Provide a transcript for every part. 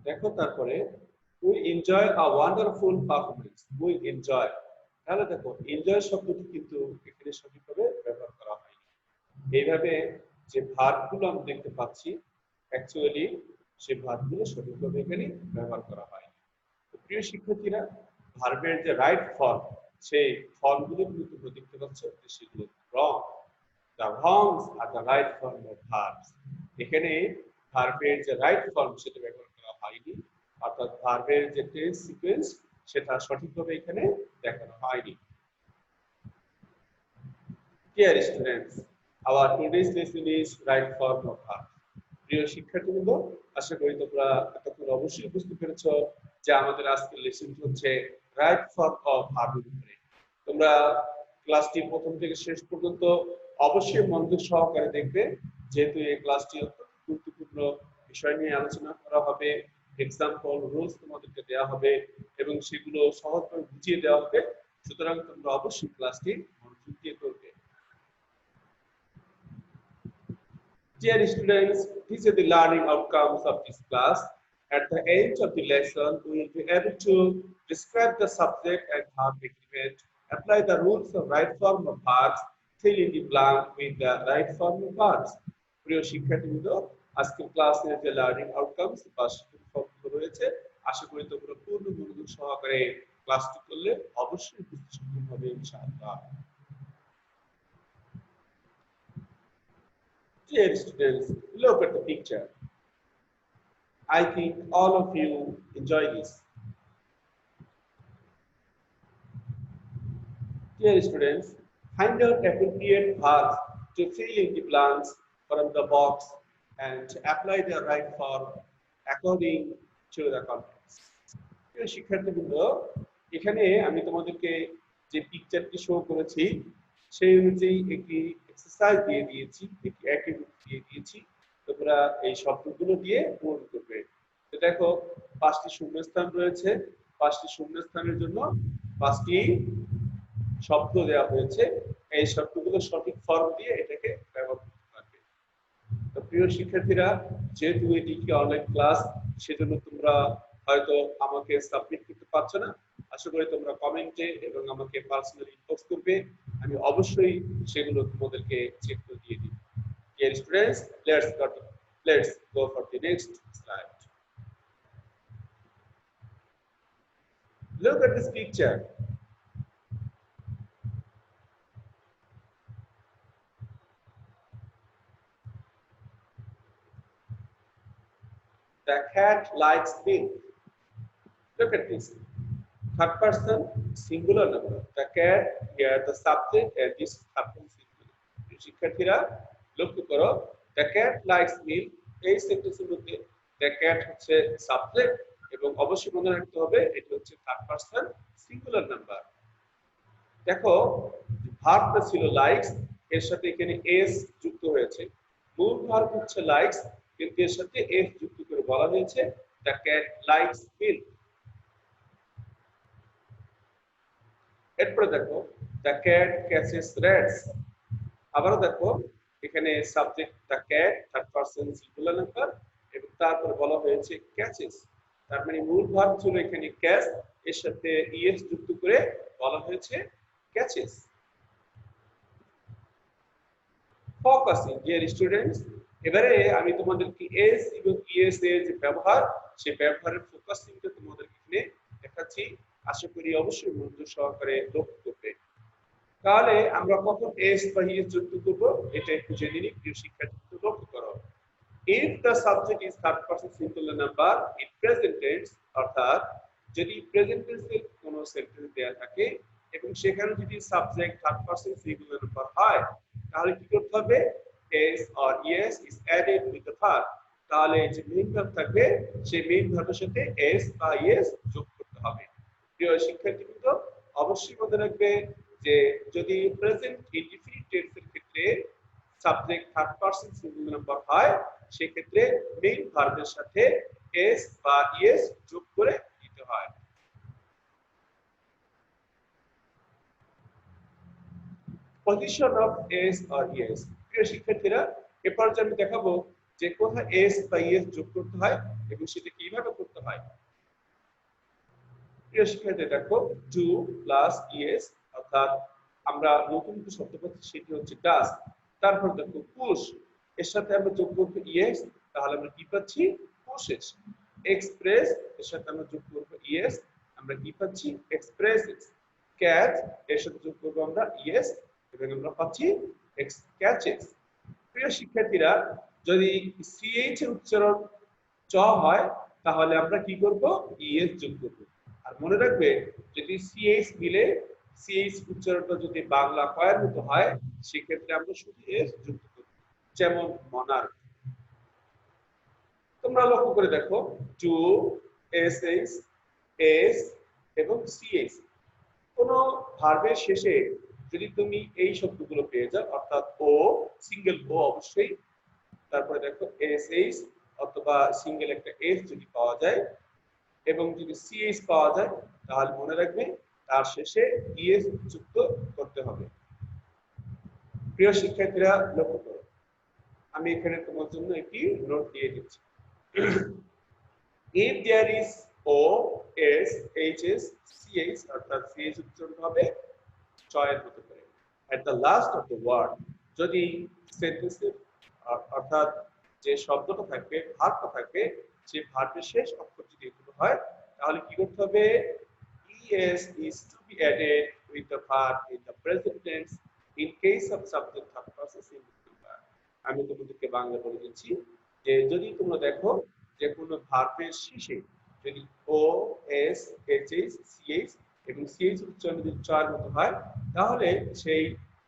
দেখো তারপরে we enjoy a wonderful performance. We enjoy, তাহলে দেখো এনজয় শব্দটি কিন্তু এখানে সঠিকভাবে ব্যবহার করা হয়নি। এইভাবে যে ভার্বগুলো আমরা দেখতে পাচ্ছি অ্যাকচুয়ালি সেই ভার্বগুলো সঠিকভাবে এখানে ব্যবহার করা হয়নি। তো প্রিয় শিক্ষার্থীরা, ভার্বের যে রাইট ফর্ম সেই ফর্মগুলো কিন্তু তোমরা দেখতে পাচ্ছ যে সেগুলো রং। The wrongs are the right form of verbs. এখানে ভার্বের যে রাইট ফর্ম সেটা ব্যবহার করা হয়নি, অর্থাৎ ভার্বের যে টেন্স সিকোয়েন্স সেটা সঠিকভাবে এখানে দেখানো হয়নি। Dear students, our today's lesson is right form of verb. প্রিয় শিক্ষার্থীবৃন্দ, আশা করি তোমরা এতক্ষণ অবশ্যই বুঝতে পেরেছো যে আমাদের আজকের লেসনটি হচ্ছে রাইট ফর্ম অফ ভার্বের উপরে। তোমরা ক্লাসটি প্রথম থেকে শেষ পর্যন্ত অবশ্যই মনোযোগ সহকারে দেখবে, যেহেতু এই ক্লাসটি অত্যন্ত গুরুত্বপূর্ণ বিষয় নিয়ে আলোচনা করা হবে, এক্সাম্পল রুলস তোমাদেরকে দেওয়া হবে এবং সেগুলো সহজভাবে বুঝিয়ে দেওয়া হবে। সুতরাং তোমরা অবশ্যই ক্লাসটি মনোযোগ দিয়ে করবে। Dear students, these are the learning outcomes of this class. At the end of the lesson, we will be able to describe the subject and verb agreement, apply the rules of right form of verbs, fill in the blank with the right form of verbs. প্রিয় শিক্ষার্থীবৃন্দ, আজকের ক্লাসের যে learning outcomes বা শিক্ষাগুলো রয়েছে, আশা করি তোমরা পূর্ণ মনোযোগ সহকারে ক্লাসটি করলে অবশ্যই বুঝতে সক্ষম হবে ইনশাআল্লাহ। Dear students, look at the picture. I think all of you enjoy this. Dear students, find out appropriate verbs to fill in the blanks from the box and apply the right form according to the context. প্রিয় শিক্ষার্থীবৃন্দ, এখানে আমি তোমাদেরকে যে পিকচারটি show করেছি সেই অনুযায়ী একটি এক্সারসাইজ দিয়ে দিয়েছি, একটি অ্যাক্টিভিটি দিয়ে দিয়েছি। তোমরা এই শব্দগুলো দিয়ে পূরণ করবে। তো দেখো, 5টি শূন্যস্থান রয়েছে। 5টি শূন্যস্থানের জন্য 5টি শব্দ দেওয়া হয়েছে। এই শব্দগুলো সঠিক ফর্ম দিয়ে এটাকে ব্যবহার করতে পারবে। তো প্রিয় শিক্ষার্থীরা, যেহেতু এটি একটি অনলাইন ক্লাস, সেজন্য তোমরা হয়তো আমাকে সাবমিট করতে পারছো না। আশা করি তোমরা কমেন্টে এবং আমাকে পার্সোনালি ইনবক্স করবে, আমি অবশ্যই সেগুলো তোমাদেরকে চেক করে দিয়ে দিব। Dear students, let's go for the next slide. Look at this picture. The cat likes milk. Look at this. Third person singular number. The cat here the subject and this third person singular. শিক্ষার্থীরা লক্ষ্য করো, the cat likes milk এই সেন্টেন্সের মধ্যে the cat হচ্ছে subject এবং অবশ্যই মনে রাখতে হবে এটা হচ্ছে থার্ড পারসন সিঙ্গুলার নাম্বার। দেখো, ভার্বটা ছিল লাইকস, এর সাথে এখানে এস যুক্ত হয়েছে। মূল ভার্ব হচ্ছে লাইকস, কিন্তু এর সাথে এস যুক্ত করে বলা হয়েছে the cat likes milk। এরপরে দেখো, the cat catches rats। আবারও দেখো, এখানে subject the cat third person singular number এবং তারপর বলা হয়েছে ক্যাচেস। তার মানে মূল ভার্ব ছিল এখানে ক্যাচ, এর সাথে ইএস যুক্ত করে বলা হয়েছে ক্যাচেস। ফোকাসিং ডিয়ার স্টুডেন্টস, এবারে আমি তোমাদেরকে এস এবং ইএস এর যে ব্যবহার, সেই ব্যবহারের ফোকাসিংটা তোমাদেরকে এখানে দেখাচ্ছি। আশা করি অবশ্যই মনোযোগ সহকারে লক্ষ্য করবে। তাহলে আমরা কখন এস বা ইএস যুক্ত করব এটা একটু জেনে নিই। প্রিয় শিক্ষার্থী, লক্ষ্য করো, if the subject is third person singular number in present tense, অর্থাৎ যদি প্রেজেন্ট টেন্সে কোনো সেন্টেন্স দেয়া থাকে এবং সেখানে যদি subject third person singular number হয়, তাহলে কি করতে হবে? s or es is added with the verb। তাহলে যে মেইন ভার্ব থাকবে সেই মেইন ভার্বের সাথে s বা es যোগ করতে হবে। প্রিয় শিক্ষার্থীবৃন্দ, অবশ্যই মনে রাখবে যে যদি প্রেজেন্ট ইনডিফিনিট টেন্সের ক্ষেত্রে subject third person singular number হয়, সেক্ষেত্রে মেইন ভার্বের সাথে এস বা ইএস যোগ করে দিতে হয়। Position of s or es. প্রিয় শিক্ষার্থীরা, এরপর আমি দেখাবো যে কোথায় এস বা ইএস যোগ করতে হয় এবং সেটা কিভাবে করতে হয়। প্রিয় শিক্ষার্থী দেখো ডু প্লাস ইএস অর্থাৎ আমরা নতুন যে শব্দ পাচ্ছি সেটি হচ্ছে ডাজ। তারপর দেখো পুশ, এর সাথে আমরা যোগ করব ইএস, তাহলে আমরা কি পাচ্ছি পুশেস। এক্সপ্রেস, এর সাথে আমরা যোগ করব ইএস, আমরা কি পাচ্ছি এক্সপ্রেসেস। ক্যাচ, এর সাথে যোগ করব আমরা ইএস এবং আমরা পাচ্ছি ক্যাচেস। প্রিয় শিক্ষার্থীরা যদি সিএইচ এর উচ্চারণ চ হয় তাহলে আমরা কি করব ইএস যোগ করব। আর মনে রাখবে যদি সিএইচ মিলে সিএইচ উচ্চারণটা যদি বাংলা কয়ের মতো হয় সেক্ষেত্রে আমরা শুধু এস যুক্ত করব, যেমন মনার্ক। তোমরা লক্ষ্য করে দেখো টু, এসএইচ, এস এবং সিএইচ কোন ভার্বের শেষে যদি তুমি এই শব্দগুলো পেয়ে যাও অর্থাৎ ও, সিঙ্গেল ও অবশ্যই, তারপরে দেখো এসএইচ অথবা সিঙ্গেল একটা এস যদি পাওয়া যায় এবং যদি সিএইচ পাওয়া যায় তাহলে মনে রাখবে তার শেষে ইএস যুক্ত করতে হবে। প্রিয় শিক্ষার্থীরা লক্ষ্য করো, আমি এখানে তোমার জন্য একটি নোট দিয়ে দিচ্ছি। if there is o, s, hs, ch অর্থাৎ ch উচ্চারণ হবে চয়ের মতো করে at the last of the word, যদি সেন্টেন্সে অর্থাৎ যে শব্দটা থাকবে ভার্বটা থাকবে সেই ভার্বের শেষ অক্ষর যদি এগুলো হয় তাহলে কি করতে হবে es is to be added with the verb in the present tense in case of subject third person singular. আমি তোমাদেরকে বাংলা বলে দিচ্ছি যে যদি তোমরা দেখো যে কোনো ভার্বের শেষে যদি ও, এস, এইচ, সিএইচ এবং সিএইচ উচ্চারণ যদি চয়ের মতো হয় তাহলে সেই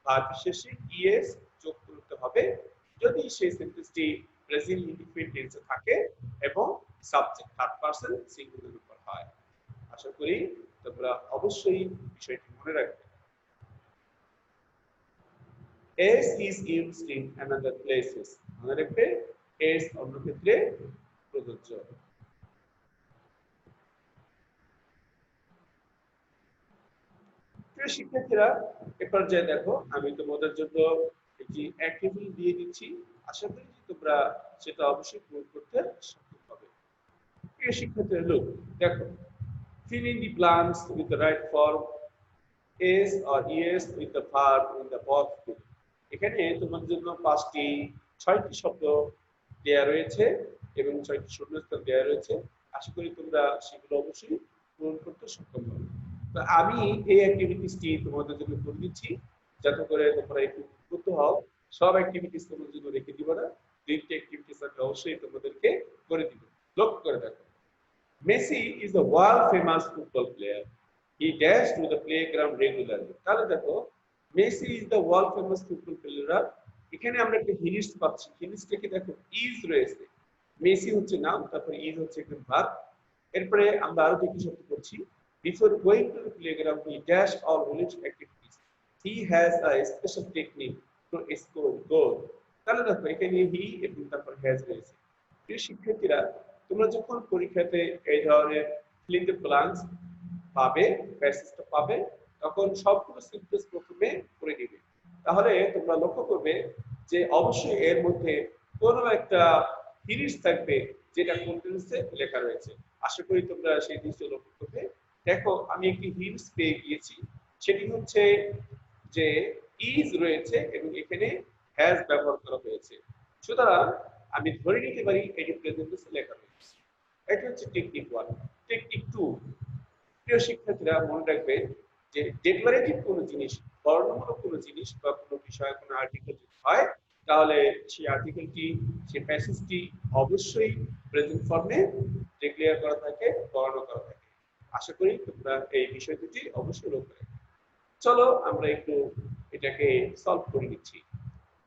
ভার্বের শেষে ইএস যোগ করতে হবে যদি সেই সেন্টেন্সটি প্রেজেন্ট ইনডিফিনিট টেন্সে থাকে এবং সাবজেক্ট থার্ড পারসন সিঙ্গুলার উপর হয়। আশা করি তোমরা অবশ্যই বিষয়টি মনে রাখবে। S is used in another places, মনে রাখবে S অন্য ক্ষেত্রে প্রযোজ্য। প্রিয় শিক্ষার্থীরা এবার যে দেখো আমি তোমাদের জন্য একটি অ্যাক্টিভিটি দিয়ে দিচ্ছি, আশা করি তোমরা সেটা অবশ্যই পূরণ করতে সক্ষম হবে। প্রিয় শিক্ষার্থীরা লোক দেখো fill in the blanks with the right form is or es with the verb in the box field. এখানে তোমাদের জন্য 6টি শব্দ দেয়া রয়েছে এবং 6টি শূন্যস্থান দেয়া রয়েছে, আশা করি তোমরা সেগুলো অবশ্যই পূরণ করতে সক্ষম হবে। তো আমি এই অ্যাক্টিভিটিসটি তোমাদের জন্য করে দিচ্ছি যাতে করে তোমরা একটু উদ্বুদ্ধ হও। সব অ্যাক্টিভিটিস তোমাদের জন্য রেখে দিব না, 2টি অ্যাক্টিভিটিস আমি অবশ্যই তোমাদেরকে করে দিব। লক্ষ্য করে দেখো Messi is a world famous football player. He dashed to the playground regularly. তাহলে দেখো Messi is the world famous football player. এখানে আমরা একটা হিনিস পাচ্ছি, হিনিসটাকে দেখো ইজ রয়েছে, মেসি হচ্ছে নাম, তারপরে ইজ হচ্ছে একটা ভার্ব। এরপরে আমরা আরো দুটি শব্দ করছি before going to the playground he does all related activities, he has a special technique to score goal. তাহলে দেখো এখানে হি এবং তারপর হ্যাজ রয়েছে। প্রিয় শিক্ষার্থীরা তোমরা যখন পরীক্ষাতে এই ধরনের ফিল ইন দ্য ব্ল্যাঙ্কস পাবে, প্যাসেজটা পাবে, তখন সবগুলো সেন্টেন্স প্রথমে পড়ে নিবে। তাহলে তোমরা লক্ষ্য করবে যে অবশ্যই এর মধ্যে কোনো একটা হিনিস থাকবে যেটা কোন টেন্সে লেখা রয়েছে। আশা করি তোমরা সেই জিনিসটা লক্ষ্য করবে। দেখো আমি একটি হিন্স পেয়ে গিয়েছি, সেটি হচ্ছে যে ইজ রয়েছে এবং এখানে হ্যাজ ব্যবহার করা হয়েছে, সুতরাং আমি ধরে নিতে পারি এটি প্রেজেন্ট টেন্সে লেখা রয়েছে। এটা হচ্ছে টেকনিক 1। টেকনিক 2, প্রিয় শিক্ষার্থীরা মনে রাখবে যে ডেক্লারেটিভ কোনো জিনিস, বর্ণনামূলক কোনো জিনিস বা কোনো বিষয় কোনো আর্টিকেল যদি হয় তাহলে সেই আর্টিকেলটি সেই প্যাসেজটি অবশ্যই প্রেজেন্ট ফর্মে ডিক্লেয়ার করা থাকে, বর্ণনা করা থাকে। আশা করি তোমরা এই বিষয় দুটি অবশ্যই লক্ষ্য রাখবে। চলো আমরা একটু এটাকে সলভ করে নিচ্ছি।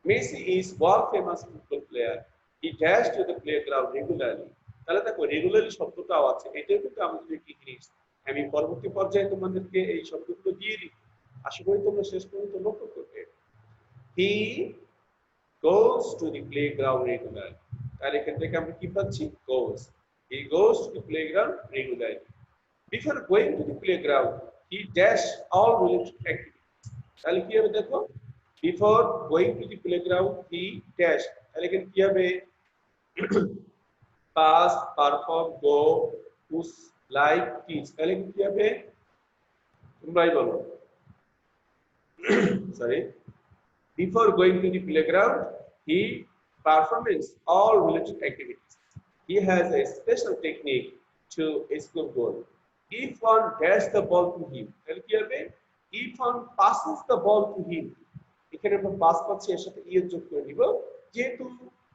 Messi is world famous football player, he dash two the playground regularly. তাহলে দেখো রেগুলারলি শব্দটাও আছে, এটাও কিন্তু আমাদের একটি জিনিস। আমি পরবর্তী পর্যায়ে তোমাদেরকে এই শব্দগুলো দিয়ে দিই, আশা করি তোমরা শেষ পর্যন্ত লক্ষ্য করবে। He goes to the playground regularly, তাহলে এখান থেকে আমরা কি পাচ্ছি goes, he goes to the playground regularly. Before going to the playground he does all related activities. তাহলে কি হবে দেখো before going to the playground he does, তাহলে এখানে কি হবে past, perform, go, push like teach, তাহলে কি হবে তোমরাই বলো। Sorry, before going to the playground he performs all related activities. He has a special technique to score goal. If one dash the ball to him, তাহলে কি হবে if one passes the ball to him, এখানে আমরা pass পাচ্ছি এর সাথে ES যোগ করে দিব, যেহেতু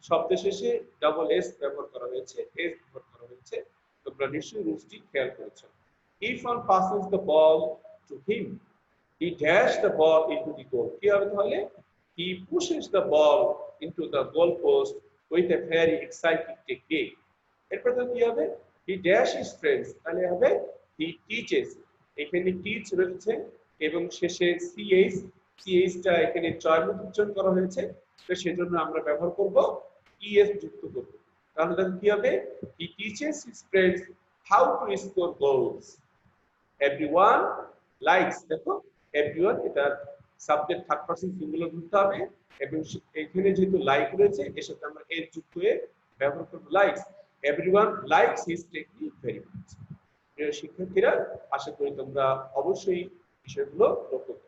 শব্দের শেষে ডাবল এস ব্যবহার করা হয়েছে, এস ব্যবহার করা হয়েছে, তোমরা নিশ্চয়ই রুলসটি খেয়াল করেছো। if one passes the ball to him he dash the ball into the goal, কি হবে তাহলে he pushes the ball into the goal post with a very exciting technique. এরপর তো কি হবে he dash his friends, তাহলে হবে he teaches, এখানে teach রয়েছে এবং শেষে ch টা এখানে চয়নিত উচ্চারণ করা হয়েছে, তো সেজন্য আমরা ব্যবহার করব es যুক্ত করব, তাহলে তখন কি হবে he teaches his friends how to score goals. everyone likes, দেখো everyone এটা সাবজেক্ট থার্ড পারসন সিঙ্গুলার ধরতে হবে এবং এখানে যেহেতু লাইক রয়েছে এর সাথে আমরা এর যুক্ত হয়ে ব্যবহার করব likes. everyone likes his technique very much. প্রিয় শিক্ষার্থীরা, আশা করি তোমরা অবশ্যই বিষয়গুলো লক্ষ্য করবে।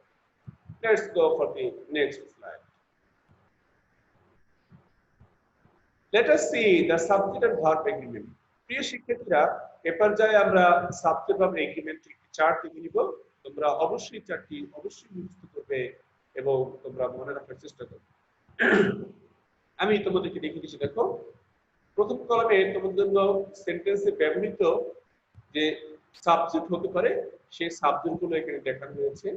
Let's go for the next slide. Let us see the subject and verb agreement. প্রিয় শিক্ষার্থীরা, এবার যাই আমরা সাবজেক্ট ভার্ব এগ্রিমেন্টের একটি চার্ট দেখে নিব। তোমরা অবশ্যই চার্টটি অবশ্যই মুখস্থ করবে এবং তোমরা মনে রাখার চেষ্টা করবে। আমি তোমাদেরকে দেখিয়ে দিচ্ছি, দেখো প্রথম কলামে তোমাদের জন্য সেন্টেন্সে ব্যবহৃত যে সাবজেক্ট হতে পারে সেই সাবজেক্টগুলো এখানে দেখানো হয়েছে।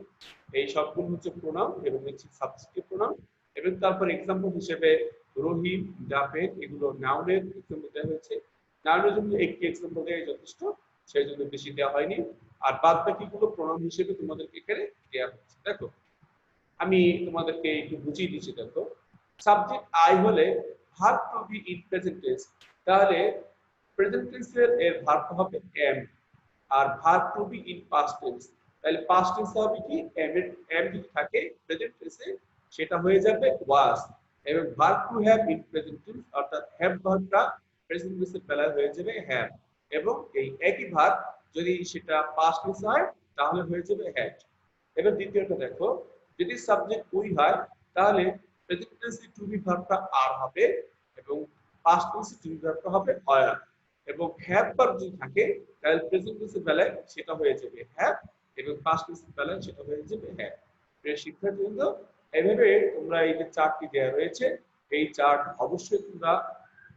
এই সবগুলো হচ্ছে প্রোনাউন এবং হচ্ছে সাবজেক্টিভ প্রোনাউন, এবং তারপর এক্সাম্পল হিসেবে রহিম, জাভেদ এগুলো নাউনের এক্সাম্পল দেওয়া হয়েছে। নাউনের জন্য একটি এক্সাম্পল দেওয়া যথেষ্ট, সেই জন্য বেশি দেওয়া হয়নি, আর বাদ বাকিগুলো প্রোনাউন হিসেবে তোমাদেরকে এখানে দেওয়া হয়েছে। দেখো আমি তোমাদেরকে একটু বুঝিয়ে দিচ্ছি। দেখো সাবজেক্ট আই হলে verb to be in present tense, তাহলে প্রেজেন্ট টেন্সের এর ভার্ব হবে এম, আর verb to be in past tense, তাহলে পাস্ট টেন্স হবে কি এম যদি থাকে প্রেজেন্ট টেন্সে সেটা হয়ে যাবে ওয়াজ, এবং verb to have in present tense অর্থাৎ হ্যাভ ভার্বটা প্রেজেন্ট টেন্সের বেলায় হয়ে যাবে হ্যাভ, এবং এই একই ভার্ব যদি সেটা পাস্ট টেন্স হয় তাহলে হয়ে যাবে হ্যাড। এবার দ্বিতীয়টা দেখো, যদি সাবজেক্ট উই হয় তাহলে প্রেজেন্ট টেন্সে টু বি ভার্বটা আর হবে এবং পাস্ট টেন্সে টু বি ভার্বটা হবে ওয়্যার, এবং হ্যাভ ভার্ব যদি থাকে তাহলে প্রেজেন্ট টেন্সের বেলায় সেটা হয়ে যাবে হ্যাভ এবং পাস্ট টেন্সের বেলায় সেটা হয়ে যাবে হ্যাভ। প্রিয় শিক্ষার্থীবৃন্দ, এইভাবে তোমরা এই যে চার্টটি দেওয়া রয়েছে এই চার্ট অবশ্যই তোমরা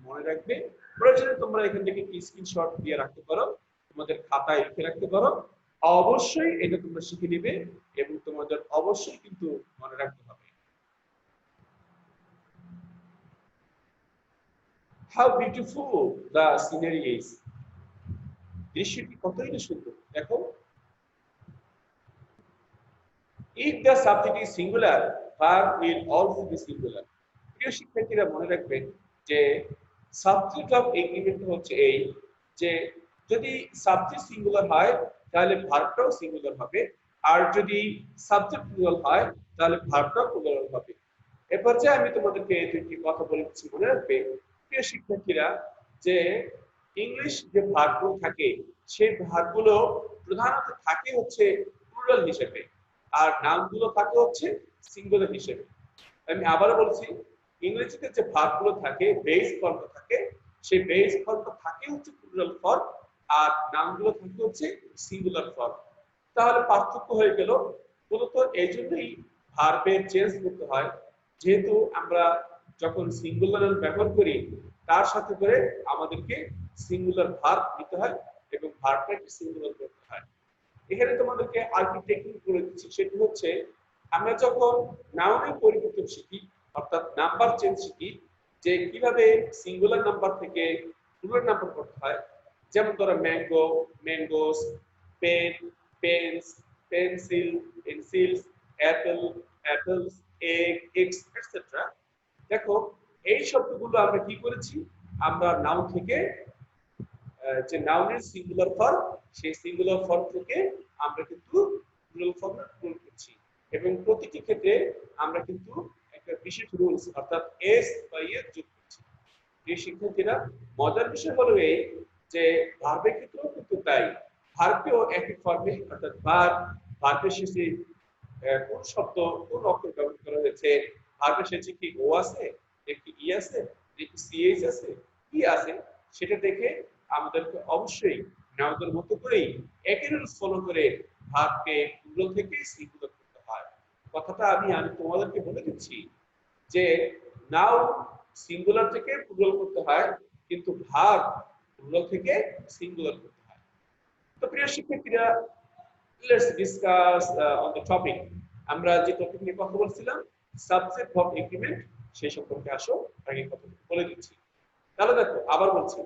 মনে রাখবে। প্রয়োজনে তোমরা এখান থেকে একটি স্ক্রিনশট দিয়ে রাখতে পারো, তোমাদের খাতায় লিখে রাখতে পারো। অবশ্যই এটা তোমরা শিখে নিবে এবং তোমাদের অবশ্যই কিন্তু মনে রাখতে হবে। How beautiful the scenery is. দৃশ্যটি কতই না সুন্দর। দেখো if the subject is singular verb will also be singular. প্রিয় শিক্ষার্থীরা মনে রাখবেন যে সাবজেক্ট অফ এগ্রিমেন্ট হচ্ছে এই যে যদি সাবজেক্ট সিঙ্গুলার হয় তাহলে ভার্বটাও সিঙ্গুলার হবে, আর যদি সাবজেক্ট প্লুরাল হয় তাহলে ভার্বটাও প্লুরাল হবে। এরপর যে আমি তোমাদেরকে দুটি কথা বলেছি মনে রাখবে প্রিয় শিক্ষার্থীরা, যে ইংলিশ যে ভার্বগুলো থাকে সেই ভার্বগুলো প্রধানত থাকে হচ্ছে প্লুরাল হিসেবে, আর নাউনগুলো থাকে হচ্ছে সিঙ্গুলার হিসেবে। আমি আবারও বলছি, ইংরেজিতে যে ভার্বগুলো থাকে বেস ফর্ম থাকে, সেই বেস ফর্ম থাকে হচ্ছে প্লুরাল ফর্ম, আর নাউনগুলো থাকে হচ্ছে সিঙ্গুলার ফর্ম। তাহলে পার্থক্য হয়ে গেল মূলত এই জন্যই ভার্বের চেঞ্জ করতে হয়, যেহেতু আমরা যখন সিঙ্গুলার ব্যবহার করি তার সাথে করে আমাদেরকে সিঙ্গুলার ভার্ব নিতে হয় এবং ভার্বটাকে সিঙ্গুলার করতে হয়। এখানে তোমাদেরকে আরেকটি টেকনিক বলে দিচ্ছি, সেটি হচ্ছে আমরা যখন নাউনের পরিবর্তন শিখি অর্থাৎ নাম্বার চেঞ্জ শিখি, যে কিভাবে সিঙ্গুলার নাম্বার থেকে প্লুরাল নাম্বার করতে হয়। যেমন ধরো mango, mangoes, pen, pens, pencil, pencils, apple, apples, egg, eggs etcetera. দেখো এই শব্দগুলো আমরা কি করেছি, আমরা নাউন থেকে যে নাউনের সিঙ্গুলার ফর্ম সেই সিঙ্গুলার ফর্ম থেকে আমরা কিন্তু প্লুরাল ফর্মে প্রয়োগ করছি, এবং প্রতিটি ক্ষেত্রে আমরা কিন্তু একটা বিশেষ রুলস অর্থাৎ এস বা এর যোগ করছি। এই শিক্ষার্থীরা মজার বিষয় হলো এই যে ভার্বের ক্ষেত্রেও কিন্তু তাই, ভার্বকেও একই ফর্মে অর্থাৎ ভার্বের শেষে কোন শব্দ কোন অক্ষর ব্যবহার করা হয়েছে, ভার্বের শেষে কি ও আছে, একটি ই আছে, একটি সিএইচ আছে, কি আছে, সেটা দেখে আমাদেরকে অবশ্যই আমাদের মতো করেই একই রুলস ফলো করে ভার্বকে প্লুরাল থেকে সিঙ্গুলার করতে হয়। কথাটা আমি তোমাদেরকে বলে দিচ্ছি যে নাও সিঙ্গুলার থেকে প্লুরাল করতে হয়, কিন্তু ভার্ব প্লুরাল থেকে সিঙ্গুলার করতে হয়। তো প্রিয় শিক্ষার্থীরা, let's discuss on the topic. আমরা যে টপিক নিয়ে কথা বলছিলাম সাবজেক্ট ভার্ব এগ্রিমেন্ট, সেই সম্পর্কে আসো আগে কথা বলে দিচ্ছি। তাহলে দেখো আবার বলছি,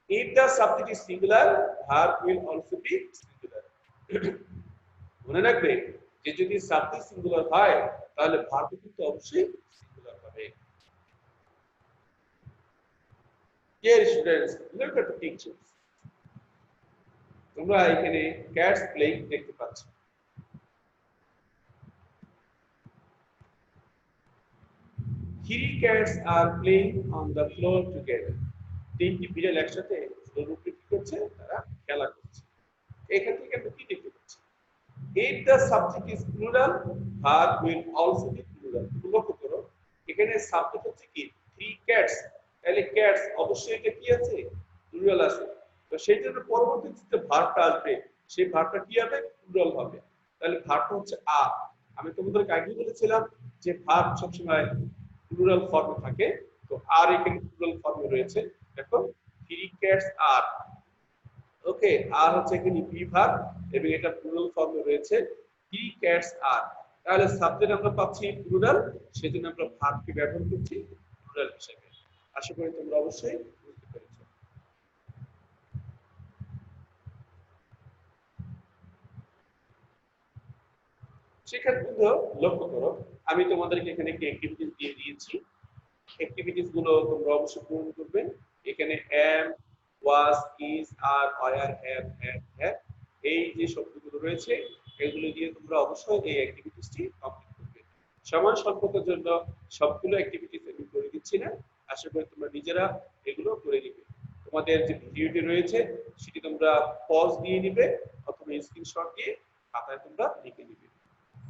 if the subject is singular verb will also be singular। মনে রাখবে যে যদি সাবজেক্ট সিঙ্গুলার হয় তাহলে ভার্ব কিন্তু অবশ্যই সিঙ্গুলার হবে। Dear students, look at the pictures। তোমরা এখানে ক্যাটস প্লেইং দেখতে পাচ্ছ। Three cats are playing on the floor together। তিনটি বিড়াল একসাথে ফ্লোর উপরে কি করছে, তারা খেলা করছে। এখান থেকে আমরা কি দেখতে পাচ্ছি, if the subject is plural verb will also be plural। লক্ষ্য করো এখানে সাবজেক্ট হচ্ছে কি three cats, তাহলে cats অবশ্যই এটা কি আছে, প্লুরাল আছে। তো সেই জন্য পরবর্তীতে যে ভার্বটা আসবে সেই ভার্বটা কি হবে, প্লুরাল হবে। তাহলে ভার্বটা হচ্ছে আর। আমি তোমাদেরকে আগে বলেছিলাম যে ভার্ব সবসময় প্লুরাল ফর্মে থাকে, তো আর এখানে প্লুরাল ফর্মে রয়েছে। দেখো থ্রি ক্যাটস আর, ওকে, আর হচ্ছে এখানে বি ভার্ব এবং এটা প্লুরাল ফর্মে রয়েছে, থ্রি ক্যাটস আর। তাহলে সাবজেক্ট আমরা পাচ্ছি প্লুরাল, সেজন্য আমরা ভার্বকে ব্যবহার করছি প্লুরাল হিসেবে। আশা করি তোমরা অবশ্যই বুঝতে পেরেছো। শিক্ষার্থীবৃন্দ লক্ষ্য করো, আমি তোমাদেরকে এখানে একটি অ্যাক্টিভিটিস দিয়ে দিয়েছি। অ্যাক্টিভিটিস গুলো তোমরা অবশ্যই পূরণ করবে। এখানে am, was, is, are, were, have, had, have এই যে শব্দগুলো রয়েছে এগুলো দিয়ে তোমরা অবশ্যই এই অ্যাক্টিভিটিসটি কমপ্লিট করবে। সময় স্বল্পতার জন্য সবগুলো অ্যাক্টিভিটিস আমি করে দিচ্ছি না, আশা করি তোমরা নিজেরা এগুলো করে নিবে। তোমাদের যে ভিডিওটি রয়েছে সেটি তোমরা পজ দিয়ে নিবে অথবা স্ক্রিনশট দিয়ে খাতায় তোমরা লিখে নিবে।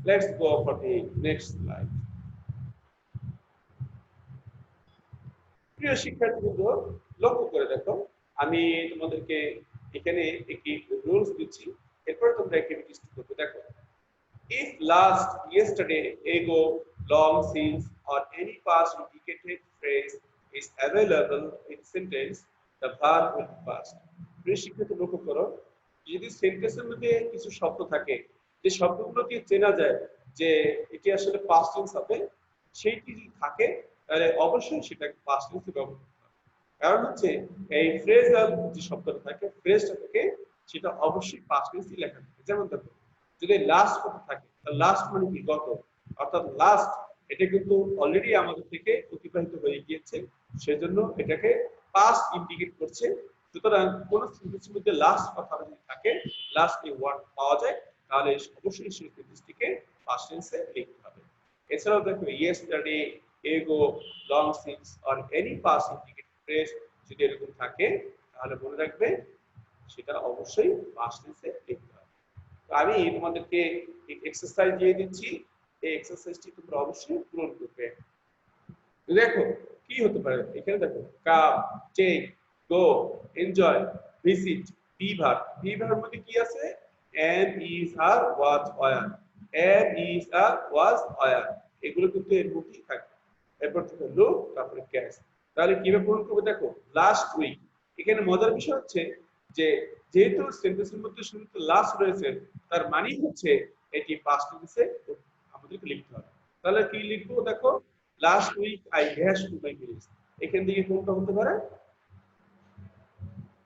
Let's go for the next slide। প্রিয় শিক্ষার্থীবৃন্দ লক্ষ্য করে দেখো, আমি তোমাদেরকে এখানে একটি রুলস দিচ্ছি, এরপর তোমরা অ্যাক্টিভিটিস করবে। দেখো, if last, yesterday, ago, long since or any past indicated phrase is available in sentence, the verb will be past। প্রিয় শিক্ষার্থী লক্ষ্য করো, যদি সেন্টেন্সের মধ্যে কিছু শব্দ থাকে যে শব্দগুলো দিয়ে চেনা যায় যে এটি আসলে পাস্ট টেন্স হবে, সেইটি যদি থাকে তাহলে অবশ্যই সেটাকে পাস্ট টেন্সে ব্যবহার করতে হবে। কারণ হচ্ছে এই ফ্রেজাল যে শব্দটা থাকে, ফ্রেজটা থাকে, সেটা অবশ্যই পাস্ট টেন্সে লেখা থাকে। যেমন দেখো, যদি লাস্ট কথা থাকে তাহলে লাস্ট মানে কি, গত, অর্থাৎ লাস্ট এটা কিন্তু অলরেডি আমাদের থেকে অতিবাহিত হয়ে গিয়েছে, সেজন্য এটাকে পাস্ট ইন্ডিকেট করছে। সুতরাং কোন সেন্টেন্সের মধ্যে লাস্ট কথা যদি থাকে, লাস্ট এই ওয়ার্ড পাওয়া যায়, তাহলে অবশ্যই সেই সেন্টেন্সটিকে পাস্ট টেন্সে লিখতে হবে। এছাড়াও দেখো yesterday, ago, long since or any past indicated phrase যদি এরকম থাকে তাহলে মনে রাখবে সেটা অবশ্যই পাস্ট টেন্সে লিখতে হবে। তো আমি তোমাদেরকে এক্সারসাইজ দিয়ে দিচ্ছি, এই এক্সারসাইজটি তোমরা অবশ্যই পূরণ করবে। দেখো কি হতে পারে, এখানে দেখো come, take, go, enjoy, visit, be verb. Be ভার্বের মধ্যে কি আছে, am, is, are, was, were। am, is, are, was, were এগুলো কিন্তু এর মধ্যেই থাকে। এরপর থেকে লুক, তারপরে ক্যাচ। তাহলে কিভাবে পূরণ করবে দেখো, লাস্ট উইক। এখানে মজার বিষয় হচ্ছে যে যেহেতু সেন্টেন্সের মধ্যে শুরুতে লাস্ট রয়েছে, তার মানে হচ্ছে এটি পাস্ট টেন্সে আমাদেরকে লিখতে হবে। তাহলে কি লিখবো দেখো, last week I dash to my village. এখান থেকে কোনটা হতে পারে,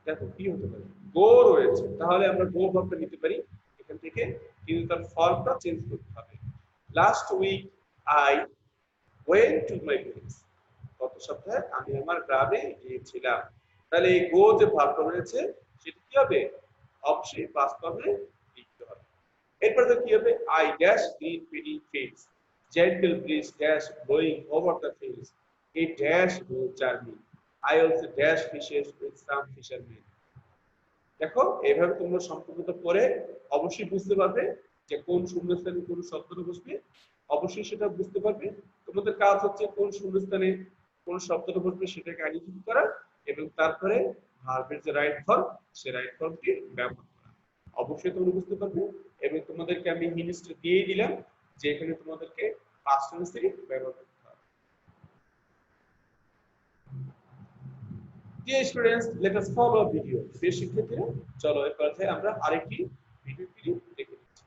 দেখো কি হতে পারে, গো রয়েছে, তাহলে আমরা গো ভার্বটা নিতে পারি এখান থেকে, কিন্তু তার ফর্মটা চেঞ্জ করতে হবে। Last week I went to my village. গত সপ্তাহে আমি আমার গ্রামে গিয়েছিলাম। তাহলে এই গো যে ভার্বটা রয়েছে সেটা কি হবে, অবশ্যই পাস্ট ফর্মে লিখতে হবে। এরপর কি হবে, I dash green paddy fields, gentle breeze dash blowing over the fields, a dash road journey, I also dash fishes with some fishermen। দেখো এইভাবে তোমরা সম্পূর্ণতা পড়ে অবশ্যই বুঝতে পারবে যে কোন শূন্যস্থানে কোন শব্দটা বসবে, অবশ্যই সেটা বুঝতে পারবে। তোমাদের কাজ হচ্ছে কোন শূন্যস্থানে কোন শব্দটা বসবে সেটাকে আইডেন্টিফাই করা এবং তারপরে ভার্বের যে রাইট ফর্ম সেই রাইট ফর্মটি ব্যবহার করা। অবশ্যই তোমরা বুঝতে পারবে এবং তোমাদেরকে আমি হিন্টটা দিয়েই দিলাম যে এখানে তোমাদেরকে পাস্ট টেন্সেরই ব্যবহার করতে হবে। Dear students, let us follow video. প্রিয় শিক্ষার্থীরা, চলো এর পরে আমরা আরেকটি ভিডিও ক্লিপ দেখে নিচ্ছি।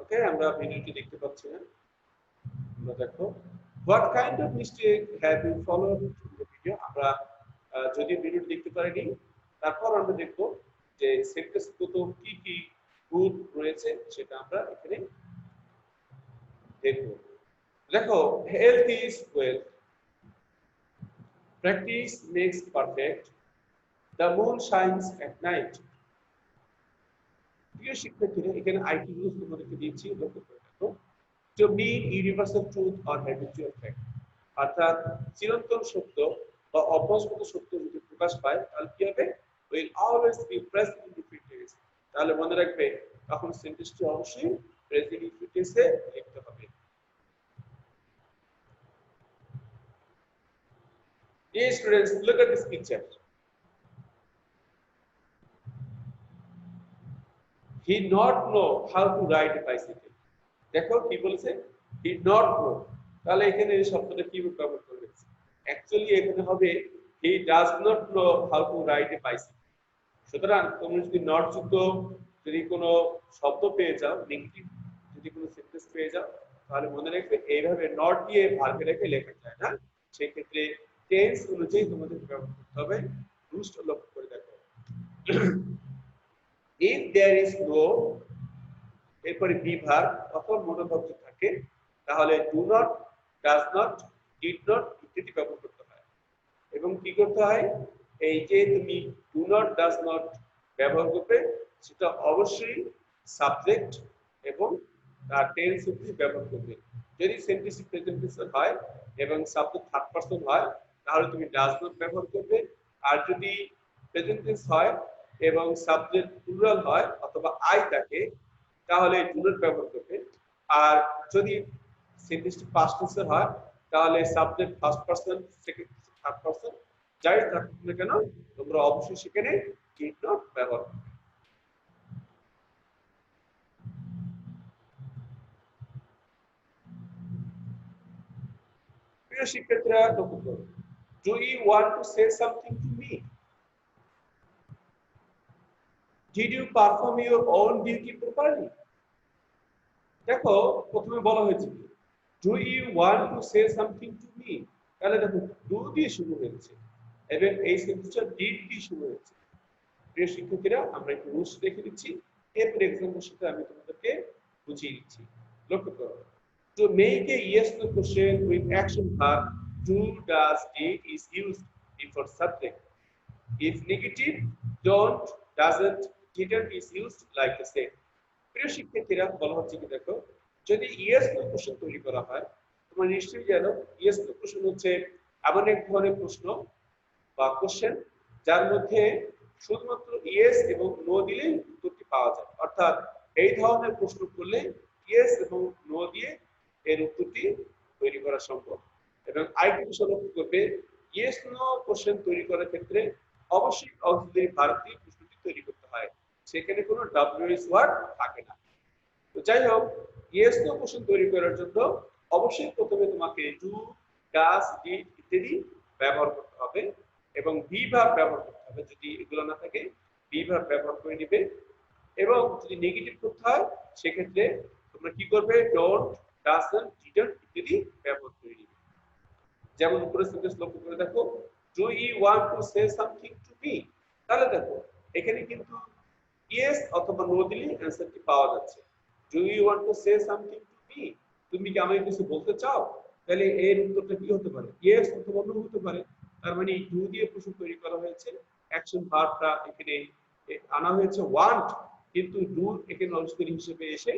ওকে, আমরা ভিডিওটি দেখতে পাচ্ছি না। আমরা দেখো what kind of mistake have you followed in the video? আমরা যদি ভিডিওটি দেখতে পারিনি, তারপর আমরা দেখব যে সেন্টেন্সগত কি কি ভুল রয়েছে সেটা আমরা এখানে দেখব। দেখো health is wealth, practice makes perfect, the moon shines at night. প্রিয় শিক্ষার্থীরা, এখানে আইটি রুলস তোমাদেরকে দিয়েছি, লক্ষ্য করে দেখো। To mean universal truth or habitual fact, অর্থাৎ চিরন্তন সত্য বা অভ্যাসগত সত্য যদি প্রকাশ পায় তাহলে কি হবে, will always be present in the future, তাহলে মনে রাখবে তখন সেন্টেন্সটি অবশ্যই প্রেজেন্ট ইনফিনিটিভে লিখতে হবে। Dear students, look at this picture. He not know how to ride a bicycle. দেখো কি বলেছে, he not know, তাহলে এখানে এই শব্দটা কি ব্যবহার করবে, অ্যাকচুয়ালি এখানে হবে he does not know how to ride a bicycle। সুতরাং তোমরা যদি নট যুক্ত যদি কোনো শব্দ পেয়ে যাও, নেগেটিভ যদি কোনো সেন্টেন্স পেয়ে যাও, তাহলে মনে রাখবে এইভাবে নট দিয়ে ভার্বে রেখে লেখা যায় না, সেই ক্ষেত্রে টেন্স অনুযায়ী তোমাদের ব্যবহার করতে হবে। রুলসটা লক্ষ্য করে দেখো। if there is no এরপরে বি ভার্ব অথবা মনোভাব যদি থাকে তাহলে do not, does not, did not ইত্যাদি ব্যবহার করতে হয়। এবং কি করতে হয়, এই যে তুমি ডু নট, ডাজ নট ব্যবহার করবে সেটা অবশ্যই সাবজেক্ট এবং তার টেন্স অবধি ব্যবহার করবে। যদি সেন্টেন্স প্রেজেন্ট টেন্স হয় এবং সাবজেক্ট থার্ড পারসন হয় তাহলে তুমি ডাজ নট ব্যবহার করবে, আর যদি প্রেজেন্ট টেন্স হয় এবং সাবজেক্ট প্লুরাল হয় অথবা আই থাকে তাহলে ডু নট ব্যবহার করবে। আর যদি সেন্টেন্সটি পাস্ট টেন্সের হয় তাহলে subject first person, second person, third person যাই থাকুক না কেন তোমরা অবশ্যই সেখানে ডিড নট ব্যবহার করবে। প্রিয় শিক্ষার্থীরা লক্ষ্য করো, do you want to say something to me? Did you perform your own duty properly? দেখো প্রথমে বলা হয়েছে do you want to say something to me, তাহলে দেখো ডু দিয়ে শুরু হয়েছে এবং এই সেন্টেন্সটা ডিড দিয়ে শুরু হয়েছে। প্রিয় শিক্ষার্থীরা, আমরা একটু রুলস দেখে দিচ্ছি, এরপর এক্সাম্পলের সাথে আমি তোমাদেরকে বুঝিয়ে দিচ্ছি। লক্ষ্য করো, to make a yes no question with action verb do, does, did is used before subject. If negative, don't, doesn't, didn't is used like the same. প্রিয় শিক্ষার্থীরা, বলা হচ্ছে কি দেখো, যদি ইয়েস নো কোশ্চেন তৈরি করা হয়, তোমরা নিশ্চয়ই জানো ইয়েস নো কোশ্চেন হচ্ছে এমন এক ধরনের প্রশ্ন বা কোশ্চেন যার মধ্যে শুধুমাত্র ইয়েস এবং নো দিলেই উত্তরটি পাওয়া যায়। অর্থাৎ এই ধরনের প্রশ্ন করলে ইয়েস এবং নো দিয়ে এর উত্তরটি তৈরি করা সম্ভব। এবং আরেকটি বিষয় লক্ষ্য করবে, ইয়েস নো কোশ্চেন তৈরি করার ক্ষেত্রে অবশ্যই অক্সিলারি ভার্ব দিয়ে প্রশ্নটি তৈরি করতে হয়, সেখানে কোনো ডব্লিউএস ওয়ার্ড থাকে না। তো যাই হোক, ইয়েস নো কোশ্চেন তৈরি করার জন্য অবশ্যই প্রথমে তোমাকে ডু, ডাজ, ডিড ইত্যাদি ব্যবহার করতে হবে এবং বি ভার্ব ব্যবহার করতে হবে। যদি এগুলো না থাকে বি ভার্ব ব্যবহার করে নিবে। এবং যদি নেগেটিভ করতে হয় সেক্ষেত্রে তোমরা কি করবে, ডোন্ট, ডাজন্ট, ডিডন্ট ইত্যাদি ব্যবহার করে নিবে। যেমন উপরে সেন্টেন্স লক্ষ্য করে দেখো, do you want to say something to me, তাহলে দেখো এখানে কিন্তু ইয়েস অথবা নো দিলে অ্যানসারটি পাওয়া যাচ্ছে। Do you want to say something to me, তুমি কি আমাকে কিছু বলতে চাও? তাহলে এর উত্তরটা কি হতে পারে? ইয়েস অথবা নো হতে পারে। তার মানে ডু দিয়ে প্রশ্ন তৈরি করা হয়েছে, অ্যাকশন ভার্বটা এখানে আনা হয়েছে ওয়ান্ট, কিন্তু ডু এখানে অবস্থান হিসেবে এসে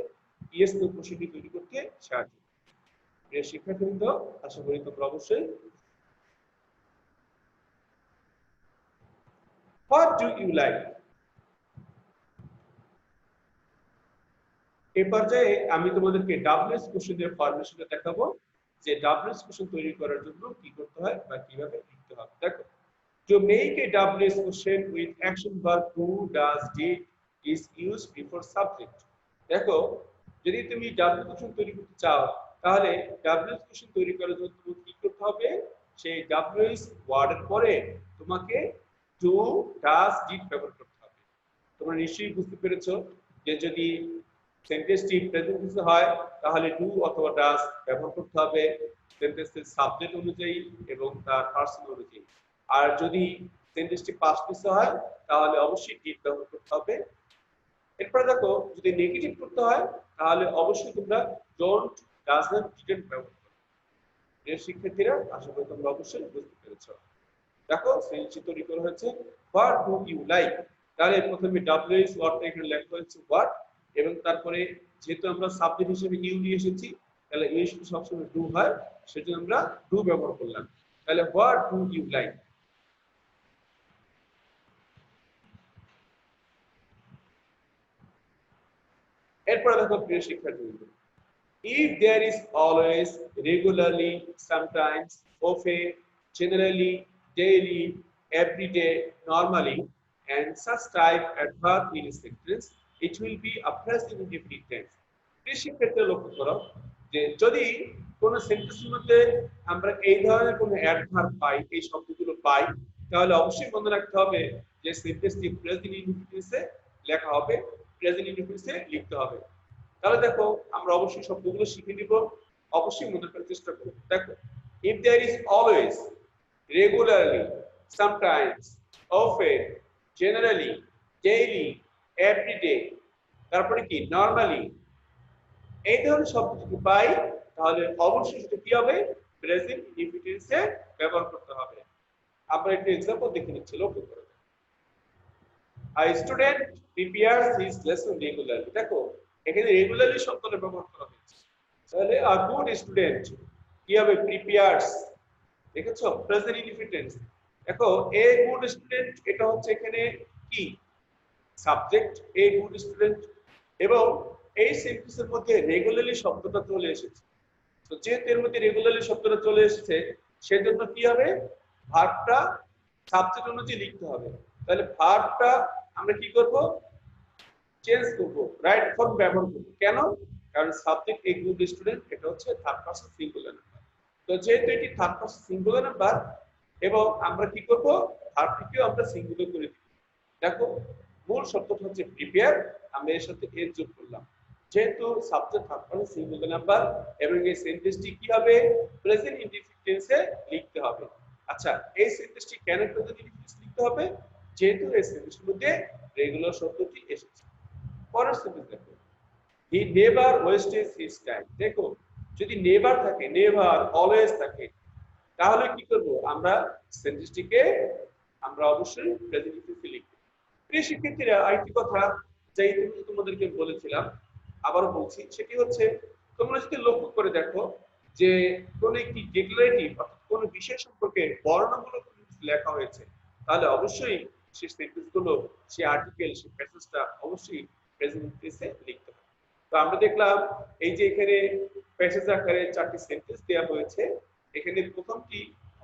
ইয়েস এর প্রশ্নটি তৈরি করতে সাহায্য। প্রিয় শিক্ষার্থীবৃন্দ, আশা করি তোমরা অবশ্যই হোয়াট ডু ইউ লাইক, এই পর্যায়ে আমি তোমাদেরকে ডাব্লিউএস কোশ্চেনের ফরমেশনটা দেখাবো, যে ডাব্লিউএস কোশ্চেন তৈরি করার জন্য কি করতে হয় বা কিভাবে লিখতে হবে। দেখো, to make a WS question with action verb who, does, did is used before subject। দেখো, যদি তুমি ডাব্লিউএস কোশ্চেন তৈরি করতে চাও, তাহলে ডাব্লিউএস কোশ্চেন তৈরি করার জন্য তোমাকে কি করতে হবে? সেই ডাব্লিউএস ওয়ার্ডের পরে তোমাকে ডু, ডাজ, ডিড ব্যবহার করতে হবে। তোমরা নিশ্চয়ই বুঝতে পেরেছো যে যদি সেন্টেন্সটি প্রেজেন্ট টেন্সে হয় তাহলে ডু অথবা ডাজ ব্যবহার করতে হবে সেন্টেন্সের সাবজেক্ট অনুযায়ী এবং তার পার্সন অনুযায়ী। আর যদি সেন্টেন্সটি পাস্ট টেন্সে হয় তাহলে অবশ্যই ডিড ব্যবহার করতে হবে। এরপর দেখো, যদি নেগেটিভ করতে হয় তাহলে অবশ্যই তোমরা ডোন্ট, ডাজ নট, ডিডন্ট ব্যবহার করবে। প্রিয় শিক্ষার্থীরা, আশা করি তোমরা অবশ্যই বুঝতে পেরেছো। দেখো, সেন্টেন্সটি তৈরি করা হয়েছে হোয়াট ডু ইউ লাইক। তাহলে প্রথমে ডাব্লিউএস ওয়ার্ডটা এখানে লেখা হয়েছে হোয়াট, এবং তারপরে যেহেতু আমরা সাবজেক্ট হিসেবে ইউ নিয়ে এসেছি, তাহলে ইউ সবসময় ডু হয়, সেজন্য আমরা ডু ব্যবহার করলাম। তাহলে হোয়াট ডু ইউ লাইক। এরপর দেখো প্রিয় শিক্ষার্থীবৃন্দ, if there is always, regularly, sometimes, often, generally, daily, every day, normally, and such type adverb in a sentence, it will be a present indefinite tense। কৃষি ক্ষেত্রে লক্ষ্য করো যে যদি কোন সেন্টেন্সের মধ্যে আমরা এই ধরনের কোন অ্যাডভার্ব পাই, এই শব্দগুলো পাই, তাহলে অবশ্যই মনে রাখতে হবে যে সেন্টেন্সটি প্রেজেন্ট ইনডিফিনিটে লেখা হবে, প্রেজেন্ট ইনডিফিনিটে লিখতে হবে। তাহলে দেখো, আমরা অবশ্যই শব্দগুলো শিখে নিব, অবশ্যই মনে করার চেষ্টা করব। দেখো, if there is always, regularly, sometimes, often, generally, daily, every day, তারপরে কি নরমালি, এই ধরনের শব্দ যদি পাই তাহলে অবশ্যই সেটা কি হবে? প্রেজেন্ট ইনডিফিনিটে ব্যবহার করতে হবে। আমরা একটা एग्जांपल দেখে নিচ্ছি, লক্ষ্য করো। A student prepares his lesson regularly। দেখো, এখানে রেগুলারলি শব্দটা ব্যবহার করা হয়েছে। তাহলে a good student কি হবে? prepares। দেখেছো, প্রেজেন্ট ইনডিফিনিট। দেখো, a good student এটা হচ্ছে এখানে কি সাবজেক্ট, a good student, এবং এই সেন্টেন্সের মধ্যে রেগুলারলি শব্দটা চলে এসেছে। তো যেহেতু এর মধ্যে রেগুলারলি শব্দটা চলে এসেছে, সেজন্য কি হবে? ভার্বটা সাবজেক্ট অনুযায়ী লিখতে হবে। তাহলে ভার্বটা আমরা কি করব? চেঞ্জ করব, রাইট ফর্ম ব্যবহার করব। কেন? কারণ সাবজেক্ট এ গুড স্টুডেন্ট এটা হচ্ছে থার্ড পারসন সিঙ্গুলার নাম্বার। তো যেহেতু এটি থার্ড পারসন সিঙ্গুলার নাম্বার, এবং আমরা কি করব? ভার্বটিকেও আমরা সিঙ্গুলার করে দিব। দেখো, মূল শব্দটা হচ্ছে প্রিপেয়ার, আমরা এর সাথে এর যোগ করলাম। যেহেতু subject third person singular number এবং এই সেন্টেন্সটি কি হবে? প্রেজেন্ট ইনডিফিনিটে লিখতে হবে। আচ্ছা, এই সেন্টেন্সটি কেন প্রেজেন্ট ইনডিফিনিটে লিখতে হবে? যেহেতু এই সেন্টেন্সের মধ্যে রেগুলার শব্দটি এসেছে। পরের সেন্টেন্স দেখো, he never wastage his time. দেখো, যদি নেভার থাকে, নেভার, অলওয়েজ থাকে, তাহলে কি করব? আমরা সেন্টেন্সটিকে আমরা অবশ্যই প্রেজেন্ট ইনডিফিনিটে লিখব। প্রিয় শিক্ষার্থীরা, আরেকটি কথা যেই তোমাদেরকে বলেছিলাম, আবারও বলছি, সেটি হচ্ছে তোমরা যদি লক্ষ্য করে দেখো যে কোন একটি ডিক্লারেটিভ অর্থাৎ কোন বিষয় সম্পর্কে বর্ণনামূলক লেখা হয়েছে, তাহলে অবশ্যই সেই সেন্টেন্সগুলো, সেই আর্টিকেল, সেই প্যাসেজটা অবশ্যই প্রেজেন্ট টেন্সে লিখতে হবে। তো আমরা দেখলাম এই যে এখানে প্যাসেজ আকারে 4টি সেন্টেন্স দেওয়া হয়েছে। এখানে প্রথমটি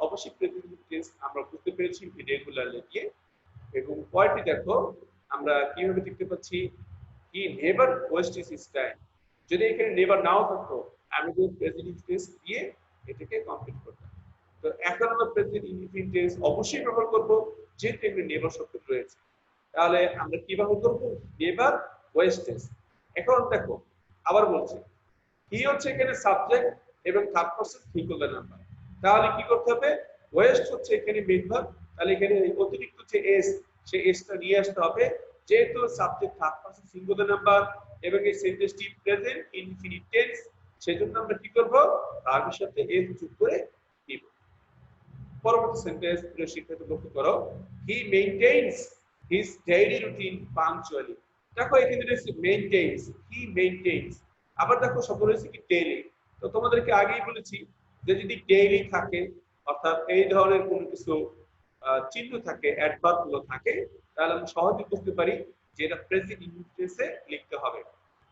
অবশ্যই প্রেজেন্ট টেন্স আমরা বুঝতে পেরেছি রেগুলারলি দিয়ে, এবং পরেরটি দেখো আমরা কিভাবে দেখতে পাচ্ছি, he never wastage his time. যদি এখানে নেভার নাও থাকতো, আমি যদি প্রেজেন্ট টেন্স দিয়ে এটাকে কমপ্লিট করতাম। তো এখন আমরা প্রেজেন্ট ইনডিফিনিট টেন্স অবশ্যই ব্যবহার করব, যেহেতু এখানে নেভার শব্দ রয়েছে। তাহলে আমরা কি ব্যবহার করব? Never wastage. এখন দেখো, আবার বলছি, হি হচ্ছে এখানে সাবজেক্ট এবং থার্ড পারসন সিঙ্গুলার নাম্বার। তাহলে কি করতে হবে? ওয়েস্ট হচ্ছে এখানে মেইন ভার্ব, তাহলে এখানে অতিরিক্ত যে এস, সেই এসটা নিয়ে আসতে হবে। যেহেতু subject third person singular number এবং এই সেন্টেন্সটি প্রেজেন্ট ইনডিফিনিট টেন্স, সেজন্য আমরা কি করব, ভার্বের সাথে এস যোগ করে দিব। পরবর্তী সেন্টেন্স প্রিয় শিক্ষার্থী লক্ষ্য করো, হি মেইনটেইনস হিজ ডেইলি রুটিন পাংচুয়ালি। দেখো এখানে রয়েছে মেইনটেইনস, হি মেইনটেইনস, আবার দেখো শব্দ রয়েছে কি ডেইলি। তো তোমাদেরকে আগেই বলেছি যে যদি ডেইলি থাকে অর্থাৎ এই ধরনের কোনো কিছু চিহ্ন থাকে, অ্যাডভার্ব গুলো থাকে, তাহলে আমরা সহজে বুঝতে পারি যে এটা প্রেজেন্ট ইনটেন্সে লিখতে হবে।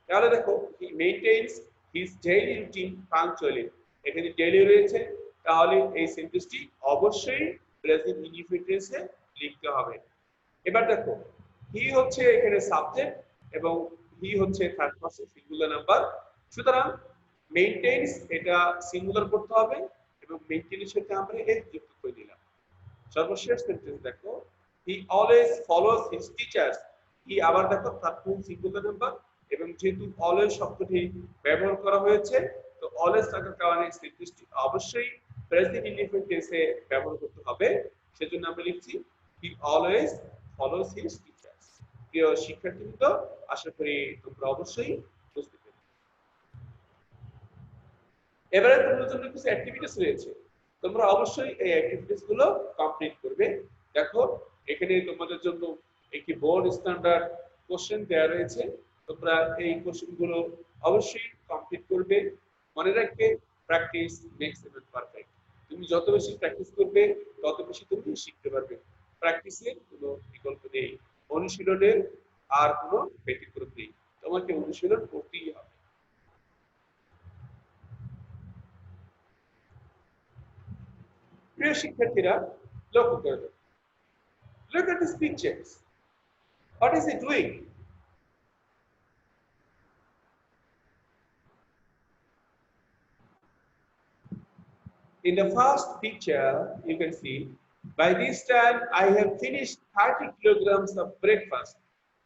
তাহলে দেখো হি মেইনটেইনস হিজ ডেইলি রুটিন পাংচুয়ালি, এখানে ডেইলি রয়েছে, তাহলে এই সেন্টেন্সটি অবশ্যই প্রেজেন্ট ইনডিফিনিটে লিখতে হবে। এবার দেখো হি হচ্ছে এখানে সাবজেক্ট এবং হি হচ্ছে থার্ড পারসন সিঙ্গুলার নাম্বার, সুতরাং মেইনটেইনস এটা সিঙ্গুলার করতে হবে এবং মেইনটেইনের সাথে আমরা এস যুক্ত করে দিলাম। সর্বশেষ সেন্টেন্স দেখো, he always follows his teachers. He আবার দেখো থার্ড পারসন সিঙ্গুলার নাম্বার এবং যেহেতু অলওয়েজ শব্দটি ব্যবহার করা হয়েছে, তো অলওয়েজ থাকার কারণে সেন্টেন্সটি অবশ্যই প্রেজেন্ট ইনডিফিনিটে ব্যবহার করতে হবে। সেজন্য আমরা লিখছি হি অলওয়েজ ফলোস হিজ টিচার্স। প্রিয় শিক্ষার্থীবৃন্দ, আশা করি তোমরা অবশ্যই বুঝতে পেরেছো। এবারে তোমাদের জন্য কিছু অ্যাক্টিভিটিস রয়েছে, তোমরা অবশ্যই এই অ্যাক্টিভিটিস গুলো কমপ্লিট করবে। দেখো এখানে তোমাদের জন্য একটি বোর্ড স্ট্যান্ডার্ড কোশ্চেন দেওয়া রয়েছে, তোমরা এই কোশ্চেন গুলো অবশ্যই কমপ্লিট করবে। মনে রাখবে practice makes a man perfect. তুমি যত বেশি প্র্যাকটিস করবে তত বেশি তুমি শিখতে পারবে। প্র্যাকটিসের কোনো বিকল্প নেই, অনুশীলনের আর কোনো ব্যতিক্রম নেই, তোমাকে অনুশীলন করতেই হবে। প্রিয় শিক্ষার্থীরা লক্ষ্য করবে, look at these pictures, what is he doing? In the first picture you can see, by this time I have finished 30 kilograms of breakfast.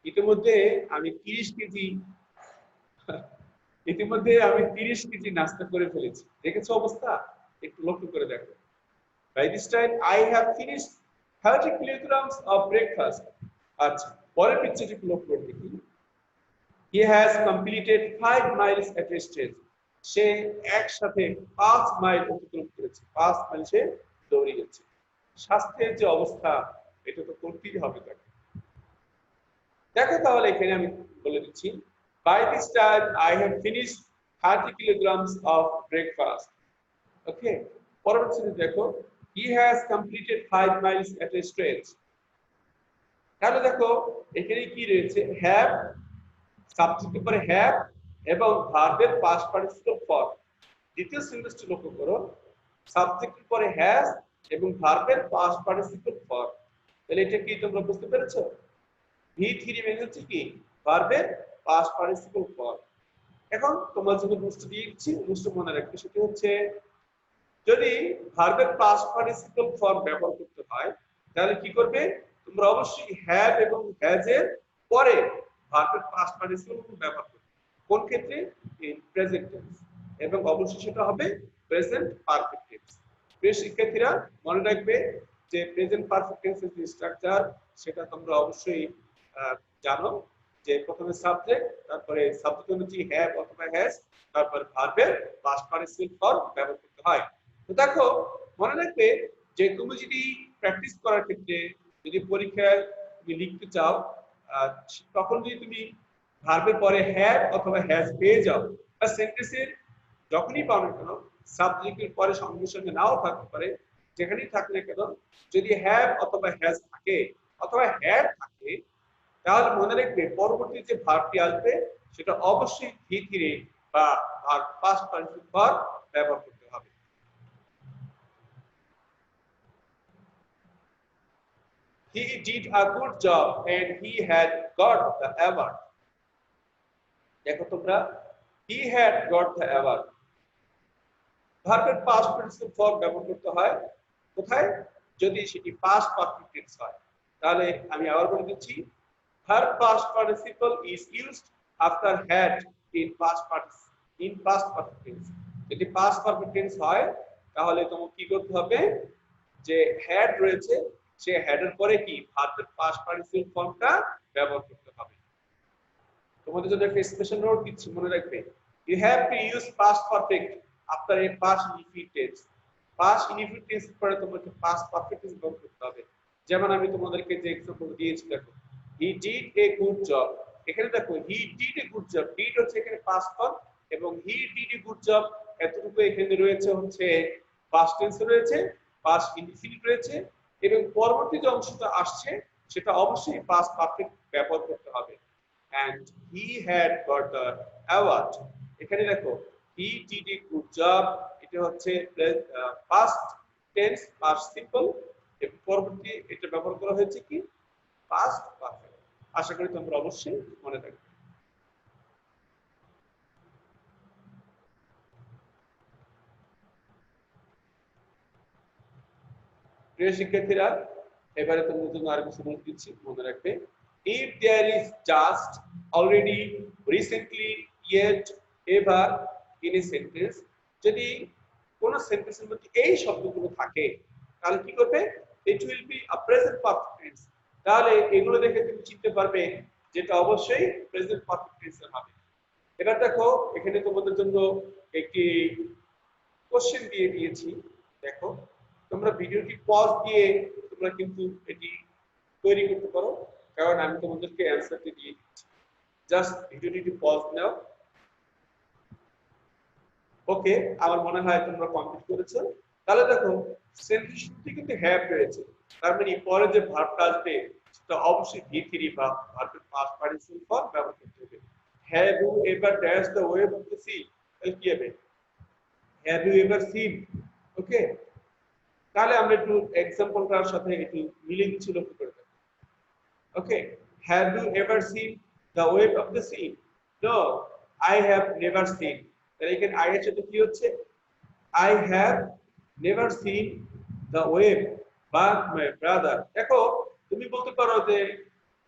ইতিমধ্যে আমি 30 কেজি নাস্তা করে ফেলেছি। দেখেছো অবস্থা, একটু লক্ষ্য করে দেখো। By this time I have finished 30 kilograms of breakfast. আচ্ছা, পরের পিকচারটি একটু লক্ষ্য করে দেখি। He has completed 5 miles at a stretch. সে একসাথে 5 মাইল অতিক্রম করেছে, 5 মাইল সে দৌড়ে গেছে। স্বাস্থ্যের যে অবস্থা, এটা তো করতেই হবে তাকে। দেখো তাহলে এখানে আমি বলে দিচ্ছি, by this time I have finished 30 kilograms of breakfast. Okay, পরবর্তীতে দেখো, he has completed 5 miles at a stretch. তাহলে দেখো এখানে কি রয়েছে, have, সাবজেক্টের পরে have এবং ভার্বের পাস্ট পার্টিসিপল ফর। দ্বিতীয় সেন্টেন্সটি লক্ষ্য করো, সাবজেক্টের পরে হ্যাজ এবং ভার্বের পাস্ট পার্টিসিপল ফর। তাহলে এটা কি তোমরা বুঝতে পেরেছো? V3 মানে হচ্ছে কি ভার্বের পাস্ট পার্টিসিপল ফর। এখন তোমার জন্য বুঝতে দিয়েছি, বুঝতে মনে রাখবে, সেটা হচ্ছে যদি ভার্বের পাস্ট পার্টিসিপল ফর ব্যবহার করতে হয় তাহলে কি করবে, তোমরা অবশ্যই হ্যাভ এবং হ্যাজ এর পরে ভার্বের পাস্ট পার্টিসিপল ব্যবহার করবে। কোন ক্ষেত্রে? ইন প্রেজেন্ট টেন্স, এবং অবশ্যই সেটা হবে প্রেজেন্ট পারফেক্ট টেন্স। প্রিয় শিক্ষার্থীরা মনে রাখবে যে প্রেজেন্ট পারফেক্ট টেন্সের যে স্ট্রাকচার সেটা তোমরা অবশ্যই জানো, যে প্রথমে সাবজেক্ট, তারপরে সাবজেক্ট অনুযায়ী হ্যাভ অথবা হ্যাজ, তারপর ভার্বের পাস্ট পার্টিসিপল ফর ব্যবহার করতে হয়। তো দেখো মনে রাখবে যে তুমি যদি প্র্যাকটিস করার ক্ষেত্রে যদি পরীক্ষায় তুমি লিখতে চাও, তখন যদি তুমি ভার্বের পরে হ্যাভ অথবা হ্যাজ পেয়ে যাও, বা সেন্টেন্সের যখনই পাও না কেন সাবজেক্টের পরে সঙ্গে সঙ্গে নাও থাকতে পারে, যেখানেই থাক না কেন যদি হ্যাভ অথবা হ্যাজ থাকে অথবা হ্যাড থাকে, তাহলে মনে রাখবে পরবর্তী যে ভার্বটি আসবে সেটা অবশ্যই V3 বা ভার্ব পাস্ট পার্টিসিপল ফর ব্যবহার করতে হবে। He did a good job and he had got the award. দেখো তোমরা, he had got the award, ভার্বের পাস্ট পার্টিসিপল ফর ব্যবহার করতে হয় কোথায়? যদি সেটি পাস্ট পারফেক্ট টেন্স হয়। তাহলে আমি আবার বলে দিচ্ছি, verb past participle is used after had in past perfect tense. যদি past perfect tense হয় তাহলে তোমাকে কি করতে হবে, যে had রয়েছে সে had এর পরে কি ভার্বের past participle ফর্মটা ব্যবহার করতে হবে। তোমাদের জন্য একটা স্পেশাল নোট দিচ্ছি, মনে রাখবে You have to use past perfect after a past indefinite tense. Past indefinite tense পরে তোমাকে past perfect tense ব্যবহার করতে হবে। যেমন আমি তোমাদেরকে যে এক্সাম্পল দিয়েছি দেখো, he did a good job। এখানে দেখো he did a good job, did হচ্ছে এখানে past form এবং he did a good job এতটুকু এখানে রয়েছে হচ্ছে past tense রয়েছে, past indefinite রয়েছে এবং পরবর্তী যে অংশটা আসছে সেটা অবশ্যই past perfect ব্যবহার করতে হবে। and he had got the award। এখানে দেখো he did a good job, এটা হচ্ছে past tense past simple এবং পরবর্তী এটা ব্যবহার করা হয়েছে কি past perfect। আশা করি তোমরা অবশ্যই মনে রাখবে। প্রিয় শিক্ষার্থীরা, এবারে তোমাদের জন্য আর কিছু নোট দিচ্ছি, মনে রাখবে। if there is just, already, recently, yet, ever in a sentence, যদি কোন সেন্টেন্সের মধ্যে এই শব্দগুলো থাকে তাহলে কি করবে, it will be a present perfect tense। তাহলে এগুলো দেখে তুমি চিনতে পারবে যেটা অবশ্যই প্রেজেন্ট পারফেক্ট টেন্স হবে। এবার দেখো এখানে তোমাদের জন্য একটি কোশ্চেন দিয়ে দিয়েছি, দেখো তোমরা ভিডিওটি পজ দিয়ে তোমরা কিন্তু এটি তৈরি করতে পারো, কারণ আমি তোমাদেরকে অ্যানসারটি দিয়ে দিচ্ছি। জাস্ট ভিডিওটি পজ নাও। ওকে, আমার মনে হয় তোমরা কমপ্লিট করেছো। তাহলে দেখো সেন্টেন্স শুরুতে কিন্তু হ্যাভ রয়েছে, তার মানে পরে যে ভার্বটা আসবে সেটা অবশ্যই V3 বা ভার্বের পাস্ট পার্টিসিপল ফর্ম ব্যবহার করতে হবে। Have you ever dash the wave of the sea, তাহলে কি হবে, have you ever seen. Okay, তাহলে আমরা একটু এক্সাম্পলটার সাথে একটু মিলে দিচ্ছি, লক্ষ্য করে দেখো। Okay, have you ever seen the wave of the sea? No, I have never seen. তাহলে এখানে আই এর সাথে কি হচ্ছে, I have never seen the wave but my brother। দেখো তুমি বলতে পারো যে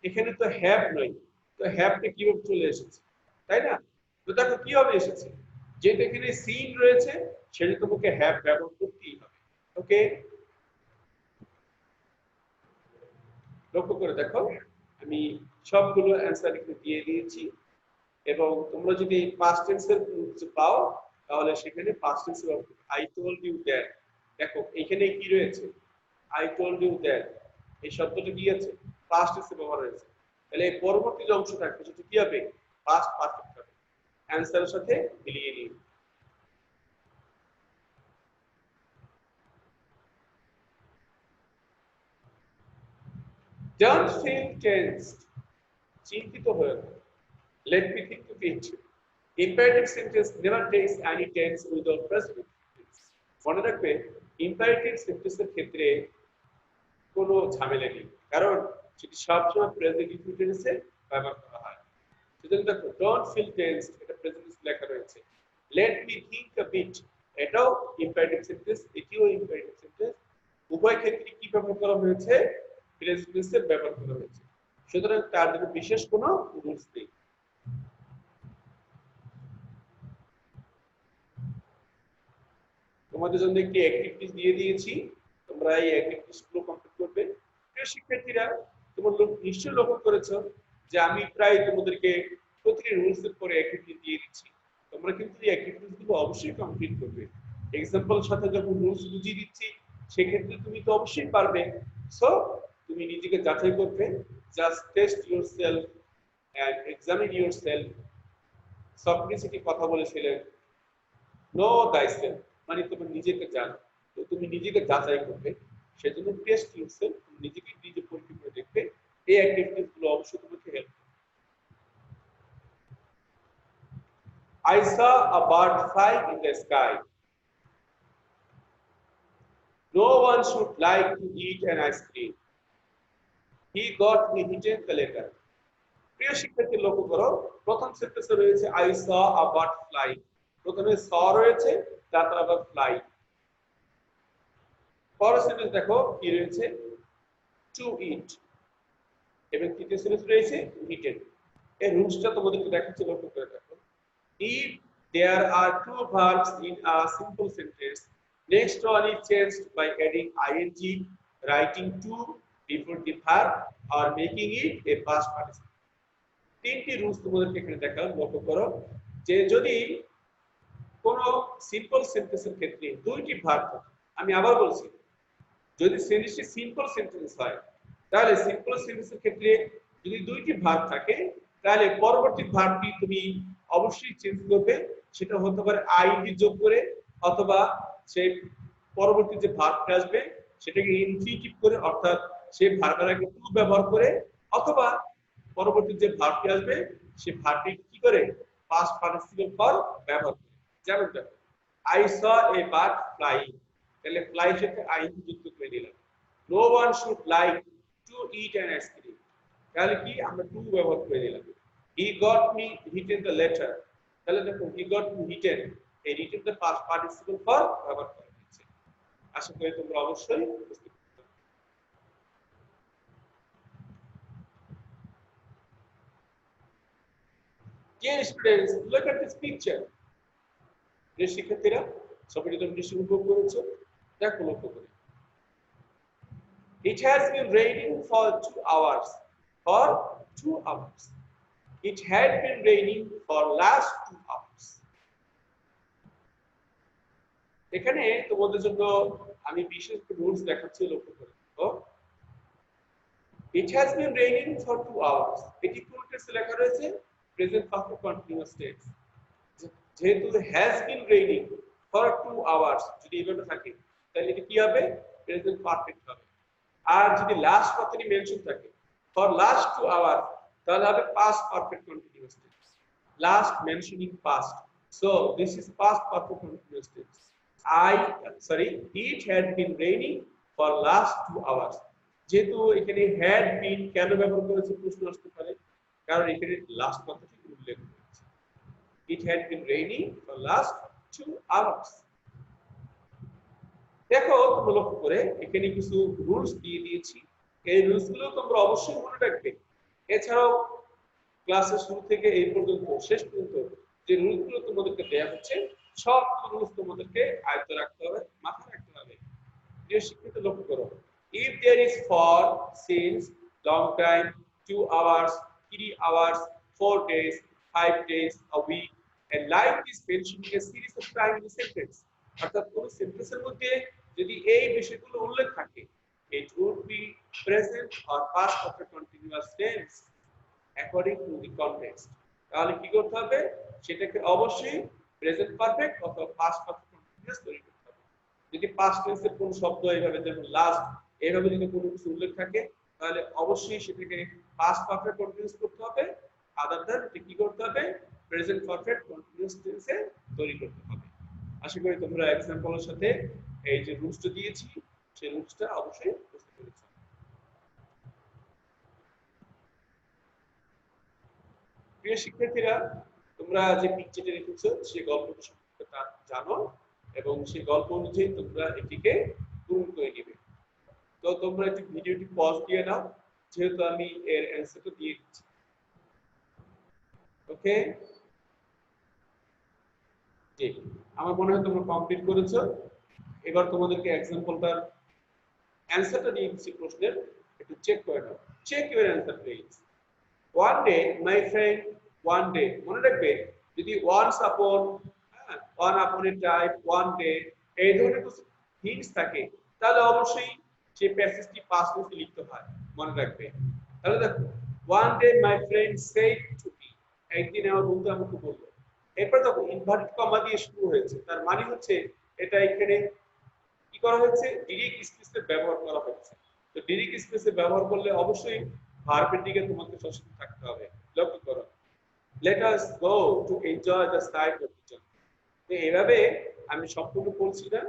এখানে তো হ্যাভ নয়, তো হ্যাভটা কিভাবে চলে এসেছে, তাই না? তো দেখো কিভাবে এসেছে, যেটা এখানে সিন রয়েছে সেটা তোমাকে হ্যাভ ব্যবহার করতেই হবে। ওকে, লক্ষ্য করে দেখো আমি সবগুলো অ্যান্সার এখানে দিয়ে দিয়েছি এবং তোমরা যদি পাস্ট টেন্সের পাও তাহলে সেখানে পাস্ট টেন্স ব্যবহার করবে। আই টোল্ড ইউ দ্যাট, দেখো এখানে কি রয়েছে, আই টোল্ড ইউ দ্যাট, এই শব্দটা কি আছে, পাস্ট টেন্সে ব্যবহার হয়েছে। তাহলে এই পরবর্তী যে অংশ থাকবে সেটা কি হবে, পাস্ট পারফেক্ট হবে। অ্যানসারের সাথে মিলিয়ে নিন। ডোন্ট ফিল টেন্সড, চিন্তিত হয়ে না। Let me think of it. Imperative sentence never takes any tense without present tense। মনে রাখবে ইম্পারেটিভ সেন্টেন্সের ক্ষেত্রে কোনো ঝামেলা নেই, কারণ সেটি সবসময় প্রেজেন্ট টেন্সে ব্যবহার করা হয়। সুতরাং দেখো ডোন্ট ফিল টেন্স, এটা প্রেজেন্ট টেন্স লেখা রয়েছে। Let me think a bit, এটাও ইম্পারেটিভ সেন্টেন্স, এটিও ইম্পারেটিভ সেন্টেন্স। উভয় ক্ষেত্রে কি ব্যবহার করা হয়েছে, প্রেজেন্ট টেন্সে ব্যবহার করা হয়েছে। সুতরাং তার জন্য বিশেষ কোনো রুলস নেই। তোমাদের জন্য একটি অ্যাক্টিভিটিস দিয়ে দিয়েছি, তোমরা এই অ্যাক্টিভিটিস গুলো কমপ্লিট করবে। প্রিয় শিক্ষার্থীরা, তোমরা নিশ্চয়ই লক্ষ্য করেছো যে আমি প্রায় তোমাদেরকে প্রতিটি রুলস এর পরে অ্যাক্টিভিটি দিয়ে দিচ্ছি। তোমরা কিন্তু এই অ্যাক্টিভিটিস গুলো অবশ্যই কমপ্লিট করবে। এক্সাম্পল সাথে যখন রুলস বুঝিয়ে দিচ্ছি সেক্ষেত্রে তুমি তো অবশ্যই পারবে। সো তুমি নিজেকে যাচাই করবে, just test yourself and examine yourself. Socrates একটি কথা বলেছিলেন, নো thyself, মানে তুমি নিজেকে জানো। তো তুমি নিজেকে যাচাই করবে, সেজন্য টেস্ট ইয়োরসেলফ, নিজেকে নিজে পরীক্ষা করে দেখবে। এই অ্যাক্টিভিটিস গুলো অবশ্যই তোমাকে হেল্প করবে। I saw a bird fly in the sky. No one should like to eat an ice cream. He got me hidden the letter। প্রিয় শিক্ষার্থী লক্ষ্য করো, প্রথম সেন্টেন্সে রয়েছে I saw a bird fly, প্রথমে saw রয়েছে, তারপর আবার fly। পরের সেন্টেন্স দেখো কি রয়েছে, to eat, এবং তৃতীয় সেন্টেন্স রয়েছে eaten। এই রুলসটা তোমাদেরকে দেখাচ্ছি, লক্ষ্য করে দেখো। If there are two verbs in a simple sentence, next one is changed by adding ing, writing to before the verb or making it a past participle। তিনটি রুলস তোমাদেরকে এখানে দেখালাম, লক্ষ্য করো যে যদি কোন সিম্পল সেন্টেন্সের ক্ষেত্রে দুইটি ভার্ব থাকে। আমি আবার বলছি, যদি সেন্টেন্সটি সিম্পল সেন্টেন্স হয় তাহলে সিম্পল সেন্টেন্সের ক্ষেত্রে যদি দুইটি ভার্ব থাকে তাহলে পরবর্তী ভার্বটি তুমি অবশ্যই চেঞ্জ করবে। সেটা হতে পারে আইডি যোগ করে, অথবা সেই পরবর্তী যে ভার্বটা আসবে সেটাকে ইনফিনিটিভ করে, অর্থাৎ সেই ভার্বের আগে টু ব্যবহার করে, অথবা পরবর্তী যে ভার্বটি আসবে সেই ভার্বটি কি করে পাস্ট পার্টিসিপল ফর ব্যবহার করে। যেমন দেখো, I saw a bird flying, তাহলে ফ্লাই সাথে আইএনজি যুক্ত করে দিলাম। No one should like to eat an ice cream, তাহলে কি আমরা টু ব্যবহার করে দিলাম। He got me written the letter, তাহলে দেখো হি গট মি হিটেন, এই written the past participle for ব্যবহার করা হয়েছে। আশা করি তোমরা অবশ্যই বুঝতে পারছো। Dear students, look at this picture. যে শিক্ষার্থীরা সবাই তোমরা দৃশ্য উপভোগ করেছো, দেখো লক্ষ্য করে। It has been raining for 2 hours. For 2 hours. It had been raining for last 2 hours. এখানে তোমাদের জন্য আমি বিশেষ রুলস দেখাচ্ছি, লক্ষ্য করে দেখো। It has been raining for 2 hours. এটি কোন টেন্সে লেখা রয়েছে? Present perfect continuous tense. যেহেতু has been raining for 2 hours যদি এভাবে থাকে তাহলে এটা কি হবে? প্রেজেন্ট পারফেক্ট হবে। আর যদি লাস্ট কথাটি মেনশন থাকে for last 2 hours তাহলে হবে past perfect continuous tense, last mentioning past, so this is past perfect continuous tense. It had been raining for last 2 hours. যেহেতু এখানে had been কেন ব্যবহার করেছে প্রশ্ন আসতে পারে, কারণ এখানে লাস্ট কথাটি উল্লেখ করেছে। It had been raining for last 2 hours. দেখো তোমরা লক্ষ্য করে এখানে কিছু রুলস দিয়ে দিয়েছি, এই রুলস গুলো তোমরা অবশ্যই মনে রাখবে। এছাড়াও ক্লাসের শুরু থেকে এই পর্যন্ত শেষ পর্যন্ত যে রুলস গুলো তোমাদেরকে দেয়া হচ্ছে সব রুলস তোমাদেরকে আয়ত্ত রাখতে হবে, মাথায় রাখতে হবে। প্রিয় শিক্ষার্থী লক্ষ্য করো, if there is for, since, long time, 2 hours, 3 hours, 4 days, 5 days, a week, and like this mentioned a series of time in a sentence, অর্থাৎ কোন সেন্টেন্সের মধ্যে যদি এই বিষয়গুলো উল্লেখ থাকে it would be present or past perfect continuous tense according to the context. তাহলে কি করতে হবে? সেটাকে অবশ্যই প্রেজেন্ট পারফেক্ট অথবা পাস্ট পারফেক্ট কন্টিনিউয়াস তৈরি করতে হবে। যদি পাস্ট টেন্সের কোন শব্দ এইভাবে যেমন লাস্ট এইভাবে যদি কোনো কিছু উল্লেখ থাকে তাহলে অবশ্যই সেটাকে পাস্ট পারফেক্ট কন্টিনিউয়াস করতে হবে, আদার দ্যান এটা কি করতে হবে? প্রেজেন্ট পারফেক্ট কন্টিনিউয়াস টেন্সে তৈরি করতে হবে। আশা করি তোমরা এক্সাম্পলের সাথে এই যে রুলসটা দিয়েছি সেই রুলসটা অবশ্যই বুঝতে পেরেছো। প্রিয় শিক্ষার্থীরা, তোমরা যে পিকচারটা দেখেছো সেই গল্পটা সম্পর্কে জানো এবং সেই গল্প অনুযায়ী তোমরা এটিকে পূরণ করে নেবে। তো তোমরা একটু ভিডিওটি পজ দিয়ে নাও, যেহেতু আমি এর অ্যানসারটা দিয়ে দিচ্ছি। ওকে, জি, আমার মনে হয় তোমরা কমপ্লিট করেছো। এবার তোমাদেরকে এক্সাম্পলটার অ্যানসারটা দিয়ে দিচ্ছি প্রশ্নের, একটু চেক করে নাও। Check your answer please. One day, my friend, one day, মনে রাখবে যদি once upon, one upon a time, one day এই ধরনের কিছু হিন্টস থাকে তাহলে অবশ্যই সেই প্যাসেজটি পাস্ট টেন্সে লিখতে হয়, মনে রাখবে। তাহলে দেখো, one day my friend said to me, একদিন আমার বন্ধু আমাকে বলল। এরপর দেখো ইনভার্টেড কমা দিয়ে শুরু হয়েছে, তার মানে হচ্ছে এটা এখানে কি করা হয়েছে? ডিরেক্ট স্পেসে ব্যবহার করা হচ্ছে। তো ডিরেক্ট স্পেসে ব্যবহার করলে অবশ্যই ভার্বের দিকে তোমাকে সচেতন থাকতে হবে। লক্ষ্য করো, let us go to enjoy the sight of the jungle. তো এইভাবে আমি সম্পূর্ণ পড়ছি না,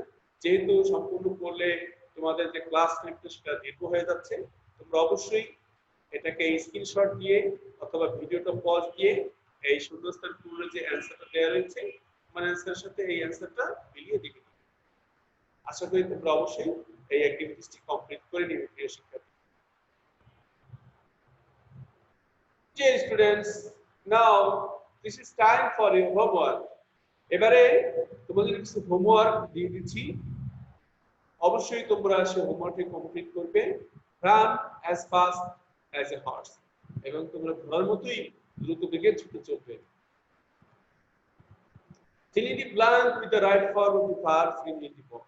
যেহেতু সম্পূর্ণ পড়লে তোমাদের যে ক্লাস টাইমটা সেটা দীর্ঘ হয়ে যাচ্ছে। তোমরা অবশ্যই এটাকে স্ক্রিনশট দিয়ে অথবা ভিডিওটা পজ দিয়ে এই শূন্যস্থান পূরণের যে অ্যানসারটা দেওয়া রয়েছে মানে অ্যানসারের সাথে এই অ্যানসারটা মিলিয়ে দিবে। আশা করি তোমরা অবশ্যই এই অ্যাক্টিভিটিসটি কমপ্লিট করে নিবে প্রিয় শিক্ষার্থী। Dear students, now this is time for your homework. এবারে তোমাদের কিছু হোমওয়ার্ক দিয়ে দিচ্ছি, অবশ্যই তোমরা সেই হোমওয়ার্কটি কমপ্লিট করবে। Run as fast as a horse, এবং তোমরা ঘোড়ার মতোই দ্রুত বেগে ছুটে চলবে। fill in the blank with the right form of the verbs in the box.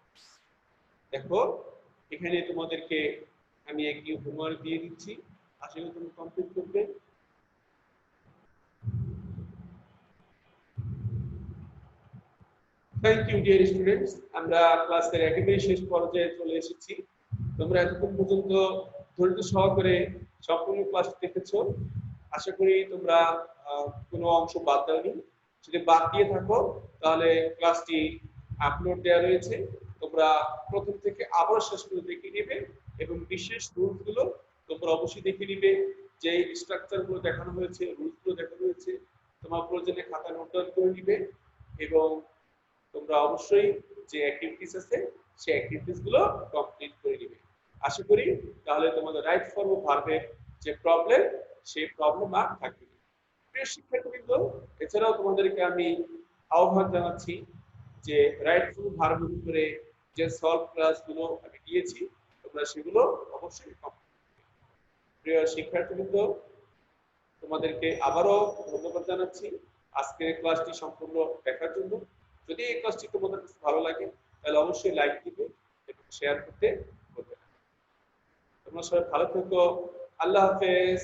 দেখো এখানে তোমাদেরকে আমি একটি হোমওয়ার্ক দিয়ে দিচ্ছি, আশা করি তুমি কমপ্লিট করবে। থ্যাংক ইউ ডিয়ার স্টুডেন্টস, আমরা ক্লাসের একেবারে শেষ পর্যায়ে চলে এসেছি। তোমরা এতক্ষণ পর্যন্ত ধৈর্য সহকারে সম্পূর্ণ ক্লাসটি দেখেছো। আশা করি তোমরা কোনো অংশ বাদ দাওনি। যদি বাদ দিয়ে থাকো তাহলে ক্লাসটি আপলোড দেওয়া রয়েছে, তোমরা প্রথম থেকে আবার শেষ করে দেখে নেবে এবং বিশেষ রুলসগুলো তোমরা অবশ্যই দেখে নিবে। যে স্ট্রাকচারগুলো দেখানো হয়েছে, রুলসগুলো দেখানো হয়েছে, তোমার প্রয়োজনে খাতা নোট ডাউন করে নিবে এবং তোমরা অবশ্যই যে অ্যাক্টিভিটিস আছে সেই অ্যাক্টিভিটিস গুলো কমপ্লিট করে নিবে। আশা করি তাহলে তোমাদের রাইট ফর্ম অফ ভার্বের যে প্রবলেম সেই প্রবলেম আর থাকবে না। প্রিয় শিক্ষার্থীবৃন্দ, এছাড়াও তোমাদেরকে আমি আহ্বান জানাচ্ছি যে রাইট ফর্ম ভার্বের উপরে যে সলভ ক্লাসগুলো আমি দিয়েছি তোমরা সেগুলো অবশ্যই কমপ্লিট করবে। প্রিয় শিক্ষার্থীবৃন্দ, তোমাদেরকে আবারও ধন্যবাদ জানাচ্ছি আজকের ক্লাসটি সম্পূর্ণ দেখার জন্য। যদি এই ক্লাসটি তোমাদের কাছে ভালো লাগে তাহলে অবশ্যই লাইক দিবে এবং শেয়ার করতে ভুলবে না। তোমরা সবাই ভালো থেকো। আল্লাহ হাফেজ।